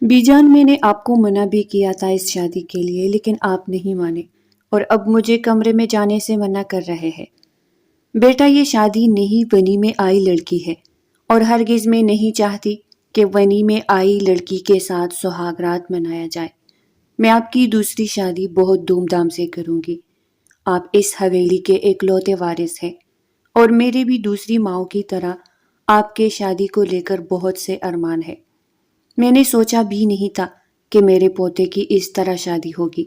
بیجان میں نے آپ کو منع بھی کیا تھا اس شادی کے لیے، لیکن آپ نہیں مانے اور اب مجھے کمرے میں جانے سے منع کر رہے ہیں۔ بیٹا، یہ شادی نہیں ونی میں آئی لڑکی ہے اور ہرگز میں نہیں چاہتی کہ ونی میں آئی لڑکی کے ساتھ سہاگ رات منایا جائے۔ میں آپ کی دوسری شادی بہت دھوم دھام سے کروں گی۔ آپ اس حویلی کے اکلوتے وارث ہیں اور میرے بھی دوسری ماؤں کی طرح آپ کے شادی کو لے کر بہت سے ارمان ہے۔ میں نے سوچا بھی نہیں تھا کہ میرے پوتے کی اس طرح شادی ہوگی۔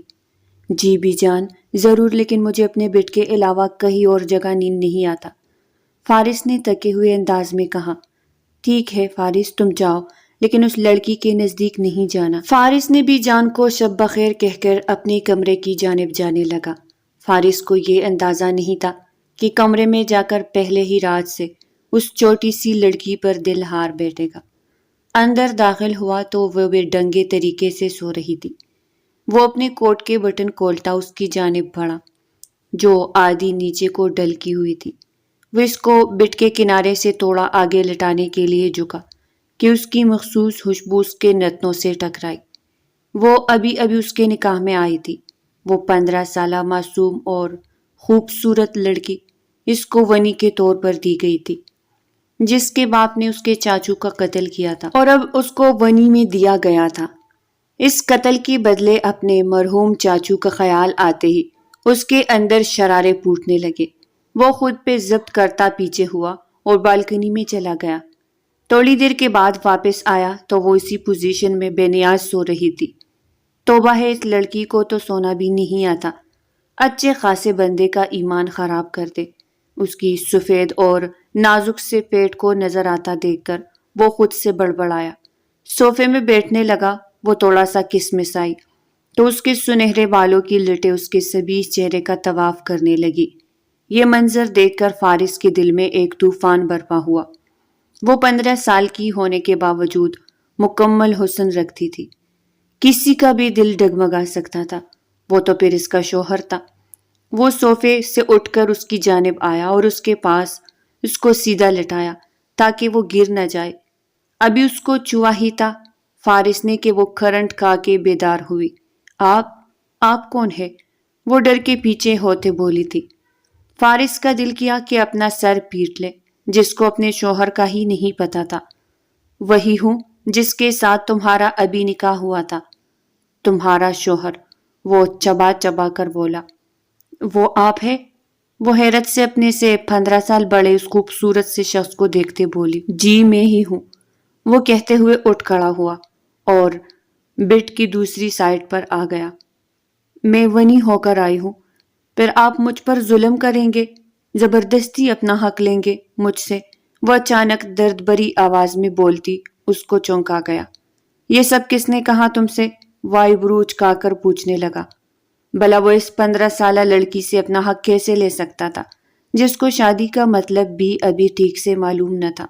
جی بی جان، ضرور، لیکن مجھے اپنے بیٹ کے علاوہ کہیں اور جگہ نیند نہیں آتا، فارس نے تکے ہوئے انداز میں کہا۔ ٹھیک ہے فارس، تم جاؤ، لیکن اس لڑکی کے نزدیک نہیں جانا۔ فارس نے بھی جان کو شب بخیر کہہ کر اپنے کمرے کی جانب جانے لگا۔ فارس کو یہ اندازہ نہیں تھا کہ کمرے میں جا کر پہلے ہی رات سے اس چھوٹی سی لڑکی پر دل ہار بیٹھے گا۔ اندر داخل ہوا تو وہ بے ڈنگے طریقے سے سو رہی تھی۔ وہ اپنے کوٹ کے بٹن کھولتا اس کی جانب بڑھا جو آدھی نیچے کو ڈھلکی ہوئی تھی۔ وہ اس کو بٹ کے کنارے سے تھوڑا آگے لٹانے کے لیے جھکا کہ اس کی مخصوص خوشبو اس کے نتنوں سے ٹکرائی۔ وہ ابھی اس کے نکاح میں آئی تھی۔ وہ 15 سالہ معصوم اور خوبصورت لڑکی اس کو ونی کے طور پر دی گئی تھی، جس کے باپ نے اس کے چاچو کا قتل کیا تھا اور اب اس کو ونی میں دیا گیا تھا۔ اس قتل کے بدلے اپنے مرحوم چاچو کا خیال آتے ہی اس کے اندر شرارے پھوٹنے لگے۔ وہ خود پہ ضبط کرتا پیچھے ہوا اور بالکنی میں چلا گیا۔ تھوڑی دیر کے بعد واپس آیا تو وہ اسی پوزیشن میں بے نیاز سو رہی تھی۔ توبہ ہے، اس لڑکی کو تو سونا بھی نہیں آتا۔ اچھے خاصے بندے کا ایمان خراب کر دے۔ اس کی سفید اور نازک سے پیٹ کو نظر آتا دیکھ کر وہ خود سے بڑبڑایا۔ صوفے میں بیٹھنے لگا۔ وہ تھوڑا سا کسمس آئی تو اس کے سنہرے بالوں کی لٹیں اس کے سبیز چہرے کا طواف کرنے لگی۔ یہ منظر دیکھ کر فارس کے دل میں ایک طوفان برپا ہوا۔ وہ 15 سال کی ہونے کے باوجود مکمل حسن رکھتی تھی۔ کسی کا بھی دل ڈگمگا سکتا تھا۔ وہ تو پھر اس کا شوہر تھا۔ وہ صوفے سے اٹھ کر اس کی جانب آیا اور اس کے پاس اس کو سیدھا لٹایا تاکہ وہ گر نہ جائے۔ ابھی اس کو چھوا ہی تھا فارس نے کہ وہ کرنٹ کھا کے بیدار ہوئی۔ آپ کون ہے؟ وہ ڈر کے پیچھے ہوتے بولی تھی۔ فارس کا دل کیا کہ اپنا سر پیٹ لے، جس کو اپنے شوہر کا ہی نہیں پتا تھا۔ وہی ہوں جس کے ساتھ تمہارا ابھی نکاح ہوا تھا۔ تمہارا شوہر؟ وہ چبا چبا کر بولا۔ وہ آپ ہے؟ وہ حیرت سے اپنے سے 15 سال بڑے اس خوبصورت سے شخص کو دیکھتے بولی۔ جی میں ہی ہوں، وہ کہتے ہوئے اٹھ کھڑا ہوا اور بیڈ کی دوسری سائڈ پر آ گیا۔ میں ونی ہو کر آئی ہوں، پھر آپ مجھ پر ظلم کریں گے، زبردستی اپنا حق لیں گے مجھ سے؟ وہ اچانک درد بری آواز میں بولتی اس کو چونکا گیا۔ یہ سب کس نے کہا تم سے؟ وائے بروچ کا کر پوچھنے لگا۔ بھلا وہ اس 15 سالہ لڑکی سے اپنا حق کیسے لے سکتا تھا جس کو شادی کا مطلب بھی ابھی ٹھیک سے معلوم نہ تھا؟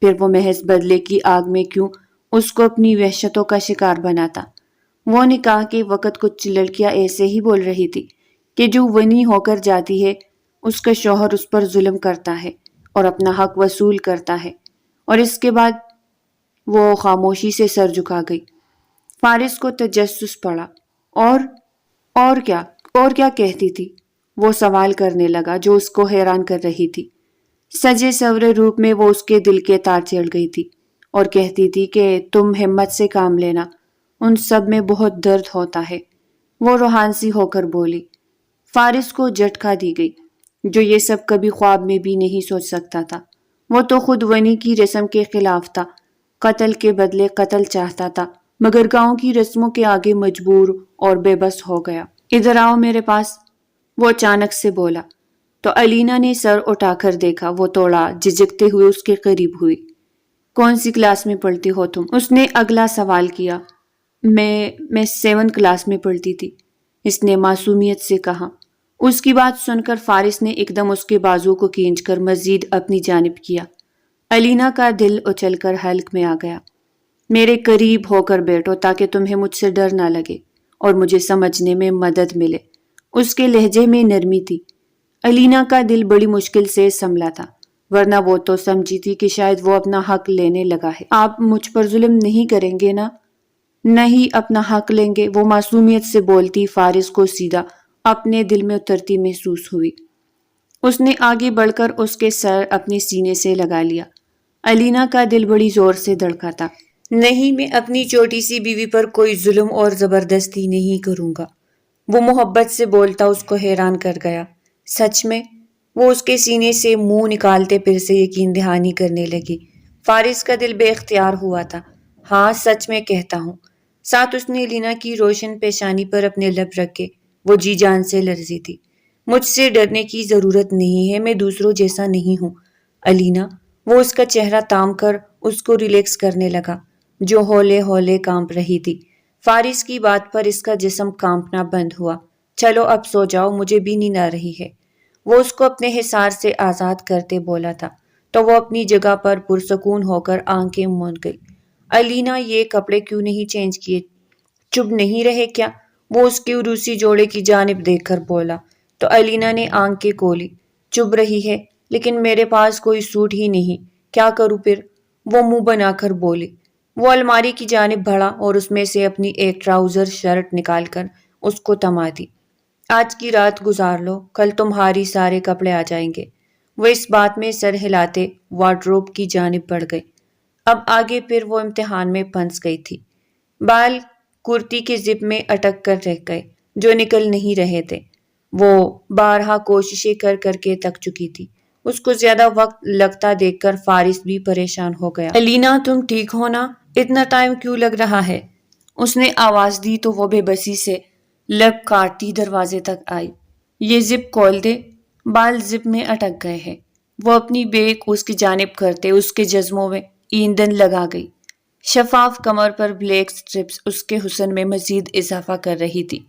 پھر وہ محض بدلے کی آگ میں کیوں اس کو اپنی وحشتوں کا شکار بناتا؟ وہ نکاح کے وقت کچھ لڑکیاں ایسے ہی بول رہی تھی کہ جو ونی ہو کر جاتی ہے اس کا شوہر اس پر ظلم کرتا ہے اور اپنا حق وصول کرتا ہے، اور اس کے بعد وہ خاموشی سے سر جھکا گئی۔ فارس کو تجسس پڑا۔ اور کیا کہتی تھی؟ وہ سوال کرنے لگا جو اس کو حیران کر رہی تھی۔ سجے سورے روپ میں وہ اس کے دل کے تار چڑھ گئی تھی اور کہتی تھی کہ تم ہمت سے کام لینا، ان سب میں بہت درد ہوتا ہے۔ وہ روحانسی ہو کر بولی۔ فارس کو جھٹکا دی گئی، جو یہ سب کبھی خواب میں بھی نہیں سوچ سکتا تھا۔ وہ تو خود ونی کی رسم کے خلاف تھا، قتل کے بدلے قتل چاہتا تھا، مگر گاؤں کی رسموں کے آگے مجبور اور بے بس ہو گیا۔ ادھر آؤ میرے پاس، وہ اچانک سے بولا۔ تو علینا نے سر اٹھا کر دیکھا۔ وہ تھوڑا جھجکتے ہوئے اس کے قریب ہوئی۔ کون سی کلاس میں پڑھتی ہو تم؟ اس نے اگلا سوال کیا۔ میں 7 کلاس میں پڑھتی تھی، اس نے معصومیت سے کہا۔ اس کی بات سن کر فارس نے ایک دم اس کے بازو کو کھینچ کر مزید اپنی جانب کیا۔ علینا کا دل اچھل کر حلق میں آ گیا۔ میرے قریب ہو کر بیٹھو تاکہ تمہیں مجھ سے ڈر نہ لگے اور مجھے سمجھنے میں مدد ملے۔ اس کے لہجے میں نرمی تھی۔ علینا کا دل بڑی مشکل سے سنبھلا تھا، ورنہ وہ تو سمجھی تھی کہ شاید وہ اپنا حق لینے لگا ہے۔ آپ مجھ پر ظلم نہیں کریں گے نا؟ نہیں اپنا حق لیں گے، وہ معصومیت سے بولتی فارس کو سیدھا اپنے دل میں اترتی محسوس ہوئی۔ اس نے آگے بڑھ کر اس کے سر اپنے سینے سے لگا لیا۔ الینا کا دل بڑی زور سے دھڑکا تھا۔ نہیں، میں اپنی چھوٹی سی بیوی پر کوئی ظلم اور زبردستی نہیں کروں گا۔ وہ محبت سے بولتا اس کو حیران کر گیا۔ سچ میں؟ وہ اس کے سینے سے منہ نکالتے پھر سے یقین دہانی کرنے لگی۔ فارس کا دل بے اختیار ہوا تھا۔ ہاں، سچ میں کہتا ہوں۔ ساتھ اس نے الینا کی روشن پیشانی پر اپنے لب رکھے۔ وہ جی جان سے لرزی تھی۔ مجھ سے ڈرنے کی ضرورت نہیں ہے، میں دوسروں جیسا نہیں ہوں الینا۔ وہ اس کا چہرہ تام کر اس کو ریلیکس کرنے لگا، جو ہولے ہولے کانپ رہی تھی۔ فارس کی بات پر اس کا جسم کانپنا بند ہوا۔ چلو اب سو جاؤ، مجھے بھی نیند آ رہی ہے۔ وہ اس کو اپنے حصار سے آزاد کرتے بولا تھا تو وہ اپنی جگہ پر پرسکون ہو کر آنکھیں موند گئی۔ الینا، یہ کپڑے کیوں نہیں چینج کیے؟ چپ نہیں رہے کیا؟ وہ اس کے عروسی جوڑے کی جانب دیکھ کر بولا تو الینا نے آنکھیں کھولی۔ چپ رہی ہے، لیکن میرے پاس کوئی سوٹ ہی نہیں، کیا کروں پھر؟ وہ منہ بنا کر بولی۔ وہ الماری کی جانب بڑھا اور اس میں سے اپنی ایک ٹراؤزر شرٹ نکال کر اس کو تما دی۔ آج کی رات گزار لو، کل تمہاری سارے کپڑے آ جائیں گے۔ وہ اس بات میں سر ہلاتے وارڈروب کی جانب بڑھ گئی۔ اب آگے پھر وہ امتحان میں پھنس گئی تھی۔ بال کرتی کے زپ میں اٹک کر رہ گئے جو نکل نہیں رہے تھے۔ وہ بارہا کوششیں کر کر کے تک چکی تھی۔ اس کو زیادہ وقت لگتا دیکھ کر فارس بھی پریشان ہو گیا۔ الینا، تم ٹھیک ہو نا؟ اتنا ٹائم کیوں لگ رہا ہے؟ اس نے آواز دی تو وہ بے بسی سے لب کاٹتی دروازے تک آئی۔ یہ زپ کھول دے، بال زپ میں اٹک گئے ہیں۔ وہ اپنی بیک اس کی جانب کرتے اس کے جزموں میں ایندھن لگا گئی۔ شفاف کمر پر بلیک سٹرپس اس کے حسن میں مزید اضافہ کر رہی تھی۔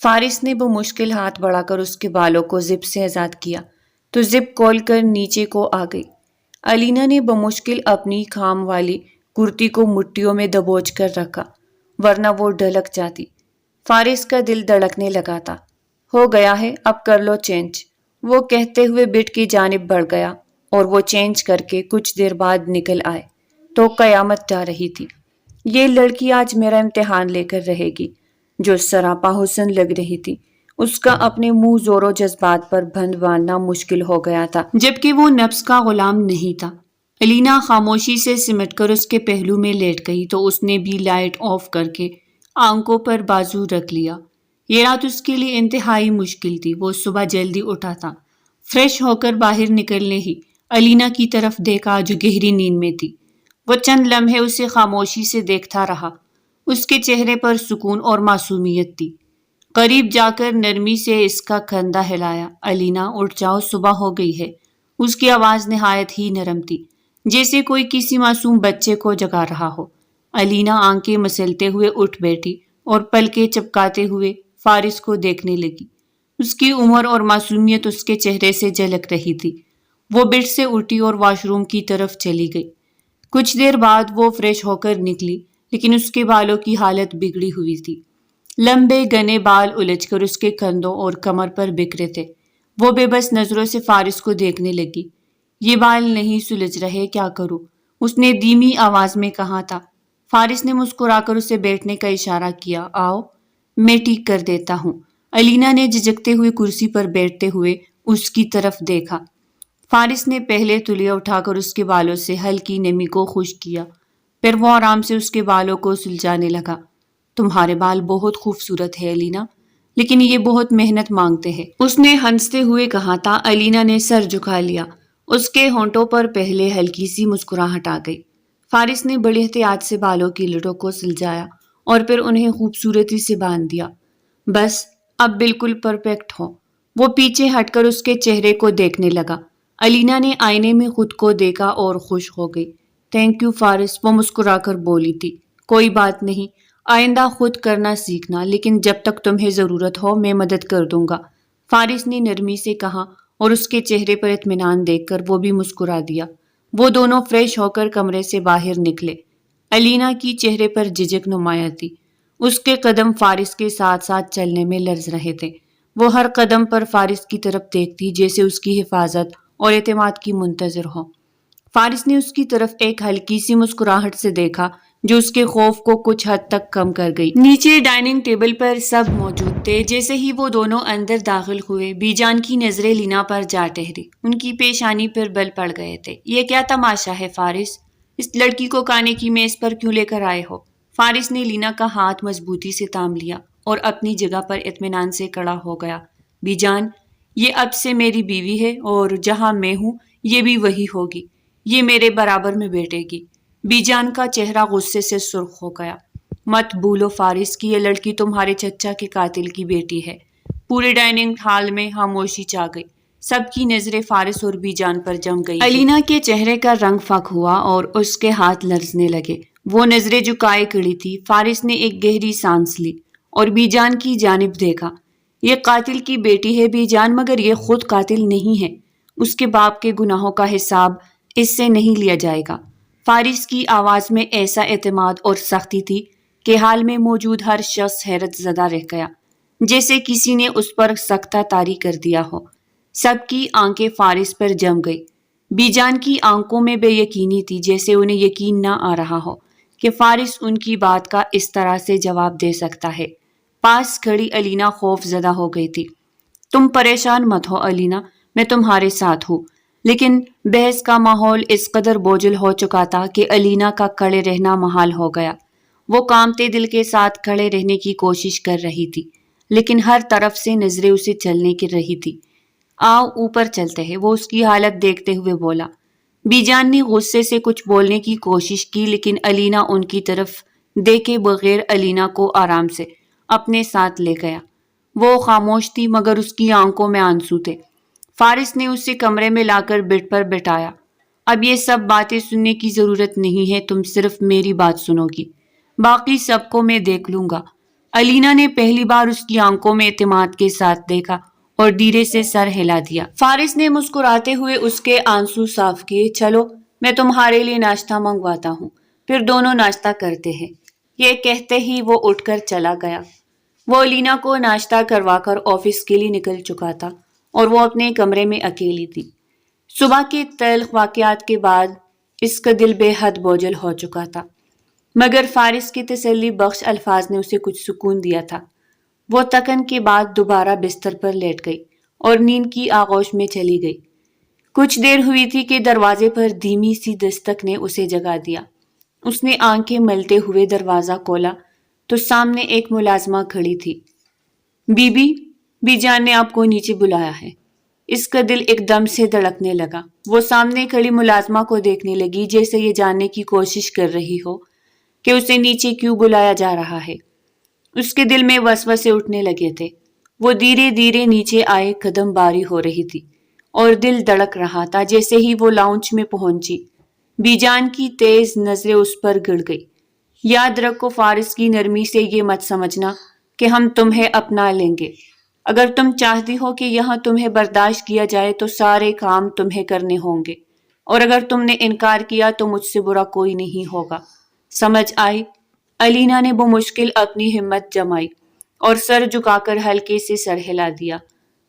فارس نے بمشکل ہاتھ بڑھا کر اس کے بالوں کو زپ سے آزاد کیا تو زپ کھول کر نیچے کو آ گئی۔ الینا نے بمشکل اپنی خام والی کرتی کو مٹھیوں میں دبوچ کر رکھا، ورنہ وہ ڈھلک جاتی۔ فارس کا دل دھڑکنے لگا تھا۔ ہو گیا ہے، اب کر لو چینج، وہ کہتے ہوئے بٹ کی جانب بڑھ گیا اور وہ چینج کر کے کچھ دیر بعد نکل آئے تو قیامت ڈا رہی تھی۔ یہ لڑکی آج میرا امتحان لے کر رہے گی، جو سراپا حسن لگ رہی تھی۔ اس کا اپنے منہ زور و جذبات پر بند باندھنا مشکل ہو گیا تھا، جبکہ وہ نفس کا غلام نہیں تھا۔ الینا خاموشی سے سمٹ کر اس کے پہلو میں لیٹ گئی تو اس نے بھی لائٹ آف کر کے آنکھوں پر بازو رکھ لیا۔ یہ رات اس کے لیے انتہائی مشکل تھی۔ وہ صبح جلدی اٹھا تھا۔ فریش ہو کر باہر نکلنے ہی الینا کی طرف دیکھا جو گہری نیند میں تھی۔ وہ چند لمحے اسے خاموشی سے دیکھتا رہا۔ اس کے چہرے پر سکون اور معصومیت تھی۔ قریب جا کر نرمی سے اس کا کندھا ہلایا۔ الینا، اٹھ جاؤ، صبح ہو گئی ہے۔ اس کی آواز نہایت ہی نرم تھی، جیسے کوئی کسی معصوم بچے کو جگا رہا ہو۔ الینا آنکھیں مسلتے ہوئے اٹھ بیٹھی اور پلکیں چپکاتے ہوئے فارس کو دیکھنے لگی۔ اس کی عمر اور معصومیت اس کے چہرے سے جھلک رہی تھی۔ وہ بیڈ سے اٹھی اور واش روم کی طرف چلی گئی۔ کچھ دیر بعد وہ فریش ہو کر نکلی، لیکن اس کے بالوں کی حالت بگڑی ہوئی تھی۔ لمبے گھنے بال الجھ کر اس کے کندھوں اور کمر پر بکھرے تھے۔ وہ بے بس نظروں سے فارس کو دیکھنے لگی۔ یہ بال نہیں سلجھ رہے، کیا کروں؟ اس نے دھیمی آواز میں کہا تھا۔ فارس نے مسکرا کر اسے بیٹھنے کا اشارہ کیا۔ آؤ، میں ٹھیک کر دیتا ہوں۔ الینا نے جھجکتے ہوئے کرسی پر بیٹھتے ہوئے اس کی طرف دیکھا۔ فارس نے پہلے تولیہ اٹھا کر اس کے بالوں سے ہلکی نمی کو خشک کیا، پھر وہ آرام سے اس کے بالوں کو سلجھانے لگا۔ تمہارے بال بہت خوبصورت ہے الینا، لیکن یہ بہت محنت مانگتے ہیں، اس نے ہنستے ہوئے کہا تھا۔ الینا نے سر جھکا لیا۔ اس کے ہونٹوں پر پہلے ہلکی سی مسکراہٹ آ گئی۔ فارس نے بڑی احتیاط سے بالوں کی لٹوں کو سلجھایا اور پھر انہیں خوبصورتی سے باندھ دیا۔ بس اب بالکل پرفیکٹ ہو۔ وہ پیچھے ہٹ کر اس کے چہرے کو دیکھنے لگا۔ الینا نے آئینے میں خود کو دیکھا اور خوش ہو گئی۔ تھینک یو فارس، وہ مسکرا کر بولی تھی۔ کوئی بات نہیں، آئندہ خود کرنا سیکھنا، لیکن جب تک تمہیں ضرورت ہو میں مدد کر دوں گا، فارس نے نرمی سے کہا اور اس کے چہرے پر اطمینان دیکھ کر وہ بھی مسکرا دیا۔ وہ دونوں فریش ہو کر کمرے سے باہر نکلے۔ الینا کی چہرے پر جھجک نمایاں تھی۔ اس کے قدم فارس کے ساتھ ساتھ چلنے میں لرز رہے تھے۔ وہ ہر قدم پر فارس کی طرف دیکھتی جیسے اس کی حفاظت اور اعتماد کی منتظر ہو۔ فارس نے اس کی طرف ایک ہلکی سی مسکراہٹ سے دیکھا جو اس کے خوف کو کچھ حد تک کم کر گئی۔ نیچے ڈائننگ ٹیبل پر سب موجود تھے۔ جیسے ہی وہ دونوں اندر داخل ہوئے، بی جان کی نظریں لینا پر جا ٹھہری۔ ان کی پیشانی پر بل پڑ گئے تھے۔ یہ کیا تماشا ہے فارس؟ اس لڑکی کو کھانے کی میز پر کیوں لے کر آئے ہو؟ فارس نے لینا کا ہاتھ مضبوطی سے تھام لیا اور اپنی جگہ پر اطمینان سے کھڑا ہو گیا۔ بی جان، یہ اب سے میری بیوی ہے اور جہاں میں ہوں یہ بھی وہی ہوگی۔ یہ میرے برابر میں بیٹھے گی۔ بی جان کا چہرہ غصے سے سرخ ہو گیا۔ مت بھولو فارس کہ یہ لڑکی تمہارے چچا کے قاتل کی بیٹی ہے۔ پورے ڈائننگ ہال میں خاموشی چھا گئی۔ سب کی نظریں فارس اور بی جان پر جم گئی۔ الینا کے چہرے کا رنگ فاق ہوا اور اس کے ہاتھ لرزنے لگے۔ وہ نظریں جھکائے کھڑی تھی۔ فارس نے ایک گہری سانس لی اور بی جان کی جانب دیکھا۔ یہ قاتل کی بیٹی ہے بی جان، مگر یہ خود قاتل نہیں ہے۔ اس کے باپ کے گناہوں کا حساب اس سے نہیں لیا جائے گا۔ فارس کی آواز میں ایسا اعتماد اور سختی تھی کہ حال میں موجود ہر شخص حیرت زدہ رہ گیا، جیسے کسی نے اس پر سختہ طاری کر دیا ہو۔ سب کی آنکھیں فارس پر جم گئی۔ بی جان کی آنکھوں میں بے یقینی تھی، جیسے انہیں یقین نہ آ رہا ہو کہ فارس ان کی بات کا اس طرح سے جواب دے سکتا ہے۔ پاس کھڑی الینا خوف زدہ ہو گئی تھی۔ تم پریشان مت ہو الینا، میں تمہارے ساتھ ہوں۔ لیکن بحث کا ماحول اس قدر بوجھل ہو چکا تھا کہ الینا کا کھڑے رہنا محال ہو گیا۔ وہ کانپتے دل کے ساتھ کھڑے رہنے کی کوشش کر رہی تھی، لیکن ہر طرف سے نظریں اسے چلنے کی رہی تھی۔ آؤ اوپر چلتے ہیں، وہ اس کی حالت دیکھتے ہوئے بولا۔ بی جان نے غصے سے کچھ بولنے کی کوشش کی، لیکن الینا ان کی طرف دیکھے بغیر الینا کو آرام سے اپنے ساتھ لے گیا۔ وہ خاموش تھی، مگر اس کی آنکھوں میں آنسو تھے۔ فارس نے اسے کمرے میں لا کر بیڈ پر بٹھایا۔ اب یہ سب باتیں سننے کی ضرورت نہیں ہے، تم صرف میری بات سنو گی، باقی سب کو میں دیکھ لوں گا۔ الینا نے پہلی بار اس کی آنکھوں میں اعتماد کے ساتھ دیکھا اور دھیرے سے سر ہلا دیا۔ فارس نے مسکراتے ہوئے اس کے آنسو صاف کیے۔ چلو میں تمہارے لیے ناشتہ منگواتا ہوں، پھر دونوں ناشتہ کرتے ہیں۔ یہ کہتے ہی وہ اٹھ کر چلا گیا۔ وہ الینا کو ناشتہ کروا کر آفس کے لیے نکل چکا تھا اور وہ اپنے کمرے میں اکیلی تھی۔ صبح کے تلخ واقعات کے بعد اس کا دل بے حد بوجھل ہو چکا تھا، مگر فارس کی تسلی بخش الفاظ نے اسے کچھ سکون دیا تھا۔ وہ تھکن کے بعد دوبارہ بستر پر لیٹ گئی اور نیند کی آغوش میں چلی گئی۔ کچھ دیر ہوئی تھی کہ دروازے پر دھیمی سی دستک نے اسے جگا دیا۔ اس نے آنکھیں ملتے ہوئے دروازہ کھولا تو سامنے ایک ملازمہ کھڑی تھی۔ بی جان نے آپ کو نیچے بلایا ہے۔ اس کا دل ایک دم سے دھڑکنے لگا۔ وہ سامنے کھڑی ملازمہ کو دیکھنے لگی، جیسے یہ جاننے کی کوشش کر رہی ہو کہ اسے نیچے کیوں بلایا جا رہا ہے۔ اس کے دل میں وسوسے اٹھنے لگے تھے۔ وہ دھیرے دھیرے نیچے آئے، قدم باری ہو رہی تھی اور دل دھڑک رہا تھا۔ جیسے ہی وہ لاؤنج میں پہنچی، بی جان کی تیز نظریں اس پر گڑ گئی۔ یاد رکھو فارس کی نرمی سے یہ مت سمجھنا کہ ہم تمہیں اپنا لیں گے۔ اگر تم چاہتی ہو کہ یہاں تمہیں برداشت کیا جائے تو سارے کام تمہیں کرنے ہوں گے، اور اگر تم نے انکار کیا تو مجھ سے برا کوئی نہیں ہوگا۔ سمجھ آئی؟ الینا نے بمشکل اپنی ہمت جمائی اور سر جھکا کر ہلکے سے سر ہلا دیا۔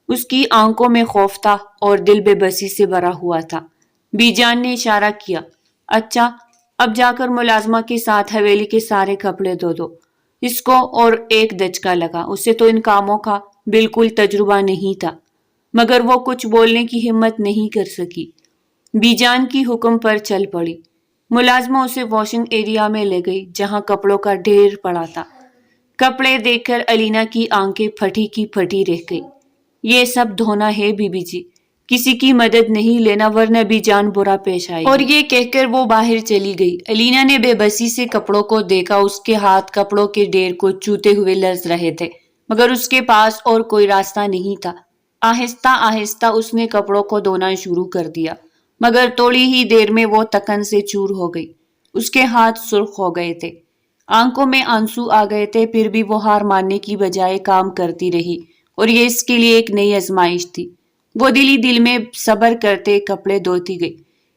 اس کی آنکھوں میں خوف تھا اور دل بے بسی سے بھرا ہوا تھا۔ بی جان نے اشارہ کیا۔ اچھا، اب جا کر ملازمہ کے ساتھ حویلی کے سارے کپڑے دھو دو۔ اس کو اور ایک دھچکا لگا۔ اسے تو ان کاموں کا بالکل تجربہ نہیں تھا، مگر وہ کچھ بولنے کی ہمت نہیں کر سکی۔ بی جان کی حکم پر چل پڑی۔ ملازمہ اسے واشنگ ایریا میں لے گئی، جہاں کپڑوں کا ڈھیر پڑا تھا۔ کپڑے دیکھ کر الینا کی آنکھیں پھٹی کی پھٹی رہ گئی۔ یہ سب دھونا ہے بی بی جی، کسی کی مدد نہیں لینا ورنہ بی جان برا پیش آئے گی۔ اور یہ کہہ کر وہ باہر چلی گئی۔ الینا نے بے بسی سے کپڑوں کو دیکھا۔ اس کے ہاتھ کپڑوں کے ڈھیر کو چھوتے ہوئے لرز رہے تھے، مگر اس کے پاس اور کوئی راستہ نہیں تھا۔ آہستہ آہستہ اس نے کپڑوں کو دھونا شروع کر دیا، مگر تھوڑی ہی دیر میں وہ تھکن سے چور ہو گئی۔ اس کے ہاتھ سرخ ہو گئے تھے، آنکھوں میں آنسو آ گئے تھے، پھر بھی وہ ہار ماننے کی بجائے کام کرتی رہی، اور یہ اس کے لیے ایک نئی آزمائش تھی۔ وہ دل ہی دل میں صبر کرتے کپڑے دھوتی گئی۔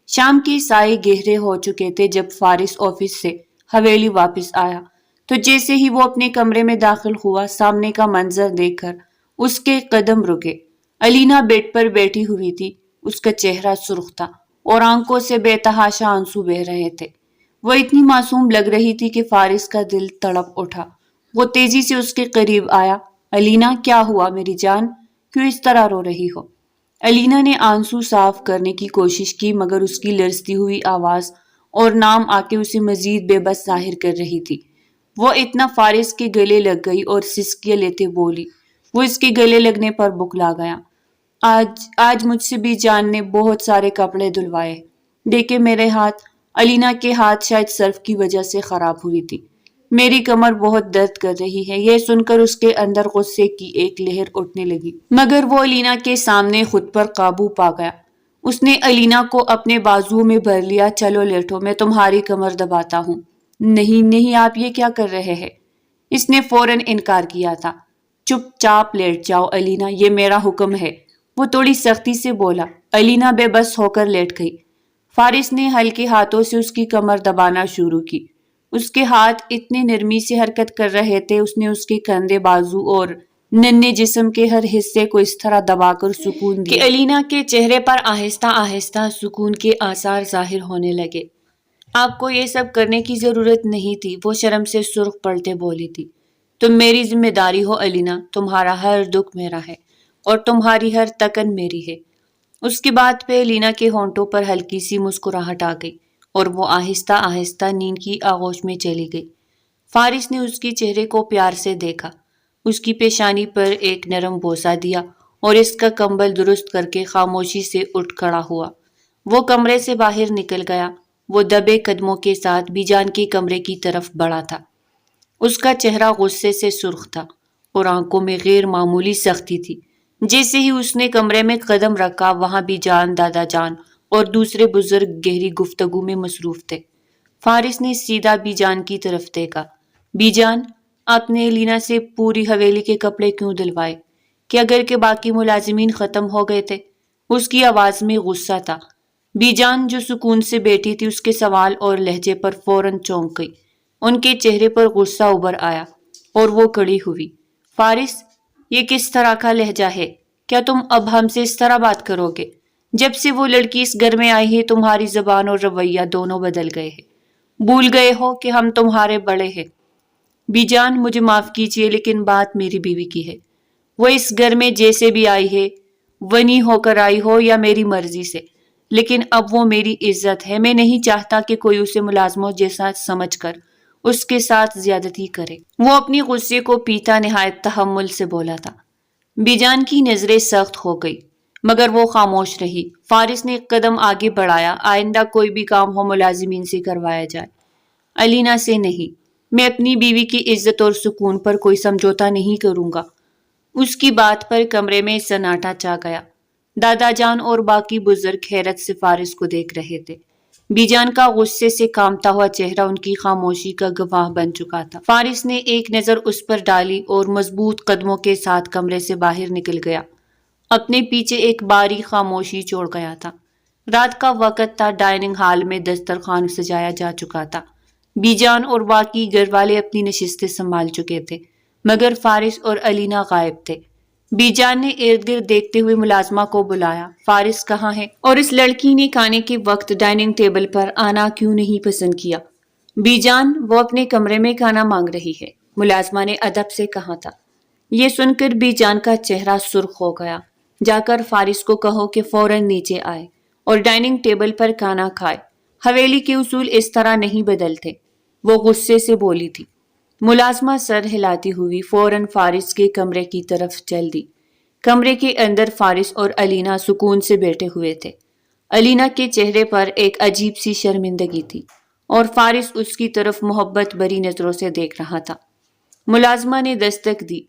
شام کے سائے گہرے ہو چکے تھے جب فارس آفس سے حویلی واپس آیا، تو جیسے ہی وہ اپنے کمرے میں داخل ہوا، سامنے کا منظر دیکھ کر اس کے قدم رکے۔ الینا بیڈ پر بیٹھی ہوئی تھی۔ اس کا چہرہ سرخ تھا اور آنکھوں سے بے تحاشا آنسو بہہ رہے تھے۔ وہ اتنی معصوم لگ رہی تھی کہ فارس کا دل تڑپ اٹھا۔ وہ تیزی سے اس کے قریب آیا۔ الینا، کیا ہوا میری جان؟ کیوں اس طرح رو رہی ہو؟ الینا نے آنسو صاف کرنے کی کوشش کی مگر اس کی لرزتی ہوئی آواز اور نام آ کے اسے مزید بے بس ظاہر کر رہی تھی۔ وہ اتنا فارس کے گلے لگ گئی اور سسکیاں لیتے بولی۔ وہ اس کے گلے لگنے پر بکلا گیا۔ آج مجھ سے بھی جان نے بہت سارے کپڑے دھلوائے۔ دیکھے میرے ہاتھ۔ الینا کے ہاتھ شاید سرف کی وجہ سے خراب ہوئی تھی۔ میری کمر بہت درد کر رہی ہے۔ یہ سن کر اس کے اندر غصے کی ایک لہر اٹھنے لگی مگر وہ الینا کے سامنے خود پر قابو پا گیا۔ اس نے الینا کو اپنے بازو میں بھر لیا۔ چلو لیٹو، میں تمہاری کمر دباتا ہوں۔ نہیں نہیں، آپ یہ کیا کر رہے ہیں؟ اس نے فوراً انکار کیا تھا۔ چپ چاپ لیٹ جاؤ الینا، یہ میرا حکم ہے، وہ تھوڑی سختی سے بولا۔ الینا بے بس ہو کر لیٹ گئی۔ فارس نے ہلکے ہاتھوں سے اس کی کمر دبانا شروع کی۔ اس کے ہاتھ اتنے نرمی سے حرکت کر رہے تھے، اس نے اس کے کندھے، بازو اور ننھے جسم کے ہر حصے کو اس طرح دبا کر سکون دیا کہ الینا کے چہرے پر آہستہ آہستہ سکون کے آثار ظاہر ہونے لگے۔ آپ کو یہ سب کرنے کی ضرورت نہیں تھی، وہ شرم سے سرخ پڑتے بولی تھی۔ تم میری ذمہ داری ہو الینا، تمہارا ہر دکھ میرا ہے اور تمہاری ہر تکن میری ہے۔ اس کی بات پہ الینا کے ہونٹوں پر ہلکی سی مسکراہٹ آ گئی اور وہ آہستہ آہستہ نیند کی آغوش میں چلی گئی۔ فارس نے اس کے چہرے کو پیار سے دیکھا، اس کی پیشانی پر ایک نرم بوسہ دیا اور اس کا کمبل درست کر کے خاموشی سے اٹھ کھڑا ہوا۔ وہ کمرے سے باہر نکل گیا۔ وہ دبے قدموں کے ساتھ بی جان کے کمرے کی طرف بڑھا تھا۔ اس کا چہرہ غصے سے سرخ تھا اور آنکھوں میں غیر معمولی سختی تھی۔ جیسے ہی اس نے کمرے میں قدم رکھا، وہاں بی جان، دادا جان اور دوسرے بزرگ گہری گفتگو میں مصروف تھے۔ فارس نے سیدھا بی جان کی طرف دیکھا۔ بی جان، آپ نے الینا سے پوری حویلی کے کپڑے کیوں دلوائے؟ کیا گھر کے باقی ملازمین ختم ہو گئے تھے؟ اس کی آواز میں غصہ تھا۔ بی جان جو سکون سے بیٹھی تھی، اس کے سوال اور لہجے پر فوراً چونک گئی۔ ان کے چہرے پر غصہ ابھر آیا اور وہ کھڑی ہوئی۔ فارس، یہ کس طرح کا لہجہ ہے؟ کیا تم اب ہم سے اس طرح بات کرو گے؟ جب سے وہ لڑکی اس گھر میں آئی ہے، تمہاری زبان اور رویہ دونوں بدل گئے ہیں۔ بھول گئے ہو کہ ہم تمہارے بڑے ہیں؟ بی جان، مجھے معاف کیجیے لیکن بات میری بیوی کی ہے۔ وہ اس گھر میں جیسے بھی آئی ہے، ونی ہو کر آئی ہو یا میری مرضی سے، لیکن اب وہ میری عزت ہے۔ میں نہیں چاہتا کہ کوئی اسے ملازموں جیسا سمجھ کر اس کے ساتھ زیادتی کرے۔ وہ اپنی غصے کو پیتا نہایت تحمل سے بولا تھا۔ بی جان کی نظریں سخت ہو گئی مگر وہ خاموش رہی۔ فارس نے ایک قدم آگے بڑھایا۔ آئندہ کوئی بھی کام ہو ملازمین سے کروایا جائے، الینا سے نہیں۔ میں اپنی بیوی کی عزت اور سکون پر کوئی سمجھوتا نہیں کروں گا۔ اس کی بات پر کمرے میں سناٹا چھا گیا۔ دادا جان اور باقی بزرگ حیرت سے فارس کو دیکھ رہے تھے۔ بی جان کا غصے سے کامتا ہوا چہرہ ان کی خاموشی کا گواہ بن چکا تھا۔ فارس نے ایک نظر اس پر ڈالی اور مضبوط قدموں کے ساتھ کمرے سے باہر نکل گیا۔ اپنے پیچھے ایک باری خاموشی چھوڑ گیا تھا۔ رات کا وقت تھا، ڈائننگ ہال میں دسترخوان سجایا جا چکا تھا۔ بی جان اور باقی گھر والے اپنی نشستیں سنبھال چکے تھے مگر فارس اور الینا غائب تھے۔ بی جان نے ارد گرد دیکھتے ہوئے ملازمہ کو بلایا۔ فارس کہاں ہے؟ اور اس لڑکی نے کھانے کے وقت ڈائننگ ٹیبل پر آنا کیوں نہیں پسند کیا؟ بی جان، وہ اپنے کمرے میں کھانا مانگ رہی ہے، ملازمہ نے ادب سے کہا تھا۔ یہ سن کر بی جان کا چہرہ سرخ ہو گیا۔ جا کر فارس کو کہو کہ فوراً نیچے آئے اور ڈائننگ ٹیبل پر کھانا کھائے۔ حویلی کے اصول اس طرح نہیں بدلتے، وہ غصے سے بولی تھی۔ ملازمہ سر ہلاتی ہوئی فوراً فارس کے کمرے کی طرف چل دی۔ کمرے کے اندر فارس اور الینا سکون سے بیٹھے ہوئے تھے۔ الینا کے چہرے پر ایک عجیب سی شرمندگی تھی اور فارس اس کی طرف محبت بھری نظروں سے دیکھ رہا تھا۔ ملازمہ نے دستک دی۔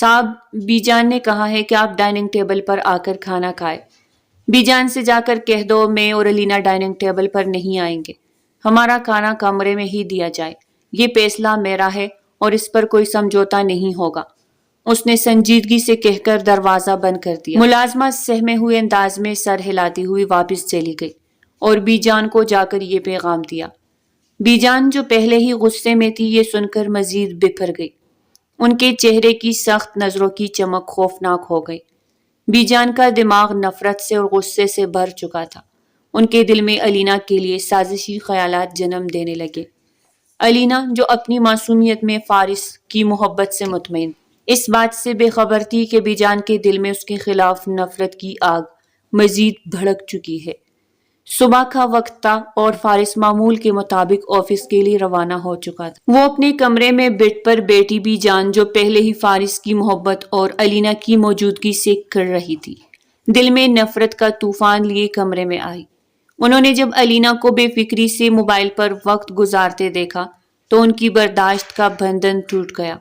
صاحب، بی جان نے کہا ہے کہ آپ ڈائننگ ٹیبل پر آ کر کھانا کھائے۔ بی جان سے جا کر کہہ دو میں اور الینا ڈائننگ ٹیبل پر نہیں آئیں گے۔ ہمارا کھانا کمرے میں ہی دیا جائے۔ یہ فیصلہ میرا ہے اور اس پر کوئی سمجھوتا نہیں ہوگا، اس نے سنجیدگی سے کہہ کر دروازہ بند کر دیا۔ ملازمہ سہمے ہوئے انداز میں سر ہلاتی ہوئی واپس چلی گئی اور بی جان کو جا کر یہ پیغام دیا۔ بی جان جو پہلے ہی غصے میں تھی، یہ سن کر مزید بپھر گئی۔ ان کے چہرے کی سخت نظروں کی چمک خوفناک ہو گئی۔ بی جان کا دماغ نفرت سے اور غصے سے بھر چکا تھا۔ ان کے دل میں الینا کے لیے سازشی خیالات جنم دینے لگے۔ الینا جو اپنی معصومیت میں فارس کی محبت سے مطمئن، اس بات سے بے خبر تھی کہ بیجان کے دل میں اس کے خلاف نفرت کی آگ مزید بھڑک چکی ہے۔ صبح کا وقت تھا اور فارس معمول کے مطابق آفس کے لیے روانہ ہو چکا تھا۔ وہ اپنے کمرے میں بیڈ پر بیٹی بیجان جو پہلے ہی فارس کی محبت اور الینا کی موجودگی سے کر رہی تھی، دل میں نفرت کا طوفان لیے کمرے میں آئی۔ انہوں نے جب الینا کو بے فکری سے موبائل پر وقت گزارتے دیکھا تو ان کی برداشت کا بندھن ٹوٹ گیا۔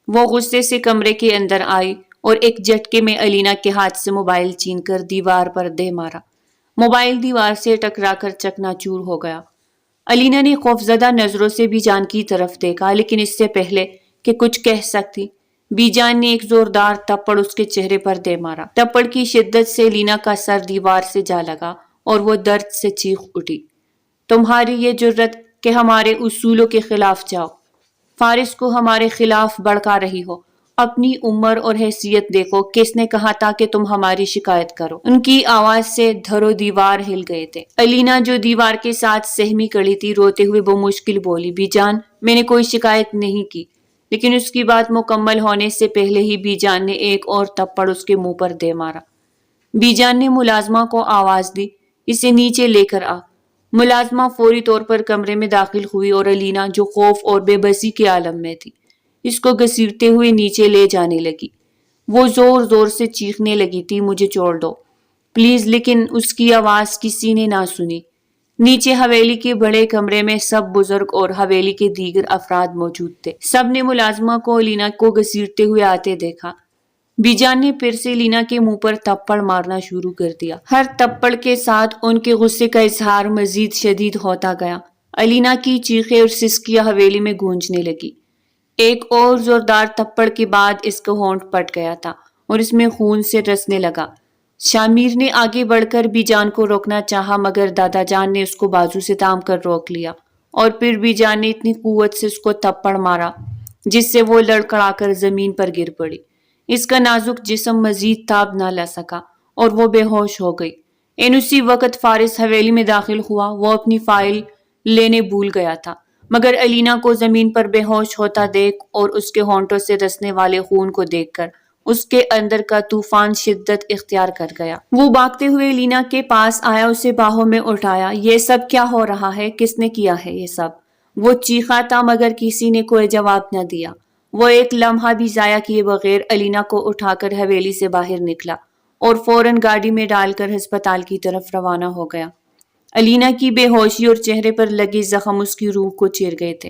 وہ غصے سے کمرے کے اندر آئی اور ایک جھٹکے میں الینا کے ہاتھ سے موبائل چھین کر دیوار پر دے مارا۔ موبائل دیوار سے ٹکرا کر چکنا چور ہو گیا۔ الینا نے خوفزدہ نظروں سے بیجان کی طرف دیکھا، لیکن اس سے پہلے کہ کچھ کہہ سکتی، بیجان نے ایک زوردار تھپڑ اس کے چہرے پر دے مارا۔ تھپڑ کی شدت سے الینا کا سر دیوار سے جا لگا اور وہ درد سے چیخ اٹھی۔ تمہاری یہ جرت کہ ہمارے اصولوں کے خلاف جاؤ، فارس کو ہمارے خلاف بھڑکا رہی ہو۔ اپنی عمر اور حیثیت دیکھو، کس نے کہا تھا کہ تم ہماری شکایت کرو؟ ان کی آواز سے در و دیوار ہل گئے تھے۔ الینا جو دیوار کے ساتھ سہمی کڑی تھی، روتے ہوئے بمشکل بولی، بیجان میں نے کوئی شکایت نہیں کی۔ لیکن اس کی بات مکمل ہونے سے پہلے ہی بیجان نے ایک اور تھپڑ اس کے منہ پر دے مارا۔ بیجان نے ملازمہ کو آواز دی، اسے نیچے لے کر آ۔ ملازمہ فوری طور پر کمرے میں داخل ہوئی اور الینا جو خوف اور بے بسی کے عالم میں تھی، اس کو گھسیٹتے ہوئے نیچے لے جانے لگی۔ وہ زور زور سے چیخنے لگی تھی، مجھے چھوڑ دو پلیز، لیکن اس کی آواز کسی نے نہ سنی۔ نیچے حویلی کے بڑے کمرے میں سب بزرگ اور حویلی کے دیگر افراد موجود تھے۔ سب نے ملازمہ کو الینا کو گھسیٹتے ہوئے آتے دیکھا۔ بیجان نے پھر سے الینا کے منہ پر تھپڑ مارنا شروع کر دیا۔ ہر تھپڑ کے ساتھ ان کے غصے کا اظہار مزید شدید ہوتا گیا۔ الینا کی چیخیں اور سسکیاں حویلی میں گونجنے لگی۔ ایک اور زوردار تھپڑ کے بعد اس کا ہونٹ پھٹ گیا تھا اور اس میں خون سے رسنے لگا۔ شامیر نے آگے بڑھ کر بیجان کو روکنا چاہا، مگر دادا جان نے اس کو بازو سے تھام کر روک لیا اور پھر بیجان نے اتنی قوت سے اس کو تھپڑ مارا جس سے وہ لڑکھڑا کر زمین پر گر پڑی۔ اس کا نازک جسم مزید تاب نہ لا سکا اور وہ بے ہوش ہو گئی۔ اسی وقت فارس حویلی میں داخل ہوا۔ وہ اپنی فائل لینے بھول گیا تھا، مگر الینا کو زمین پر بے ہوش ہوتا دیکھ اور اس کے ہونٹوں سے رسنے والے خون کو دیکھ کر اس کے اندر کا طوفان شدت اختیار کر گیا۔ وہ بھاگتے ہوئے الینا کے پاس آیا، اسے باہوں میں اٹھایا۔ یہ سب کیا ہو رہا ہے؟ کس نے کیا ہے یہ سب؟ وہ چیخا تھا مگر کسی نے کوئی جواب نہ دیا۔ وہ ایک لمحہ بھی ضائع کیے بغیر الینا کو اٹھا کر حویلی سے باہر نکلا اور فوراً گاڑی میں ڈال کر ہسپتال کی طرف روانہ ہو گیا۔ الینا کی بے ہوشی اور چہرے پر لگے زخم اس کی روح کو چیر گئے تھے۔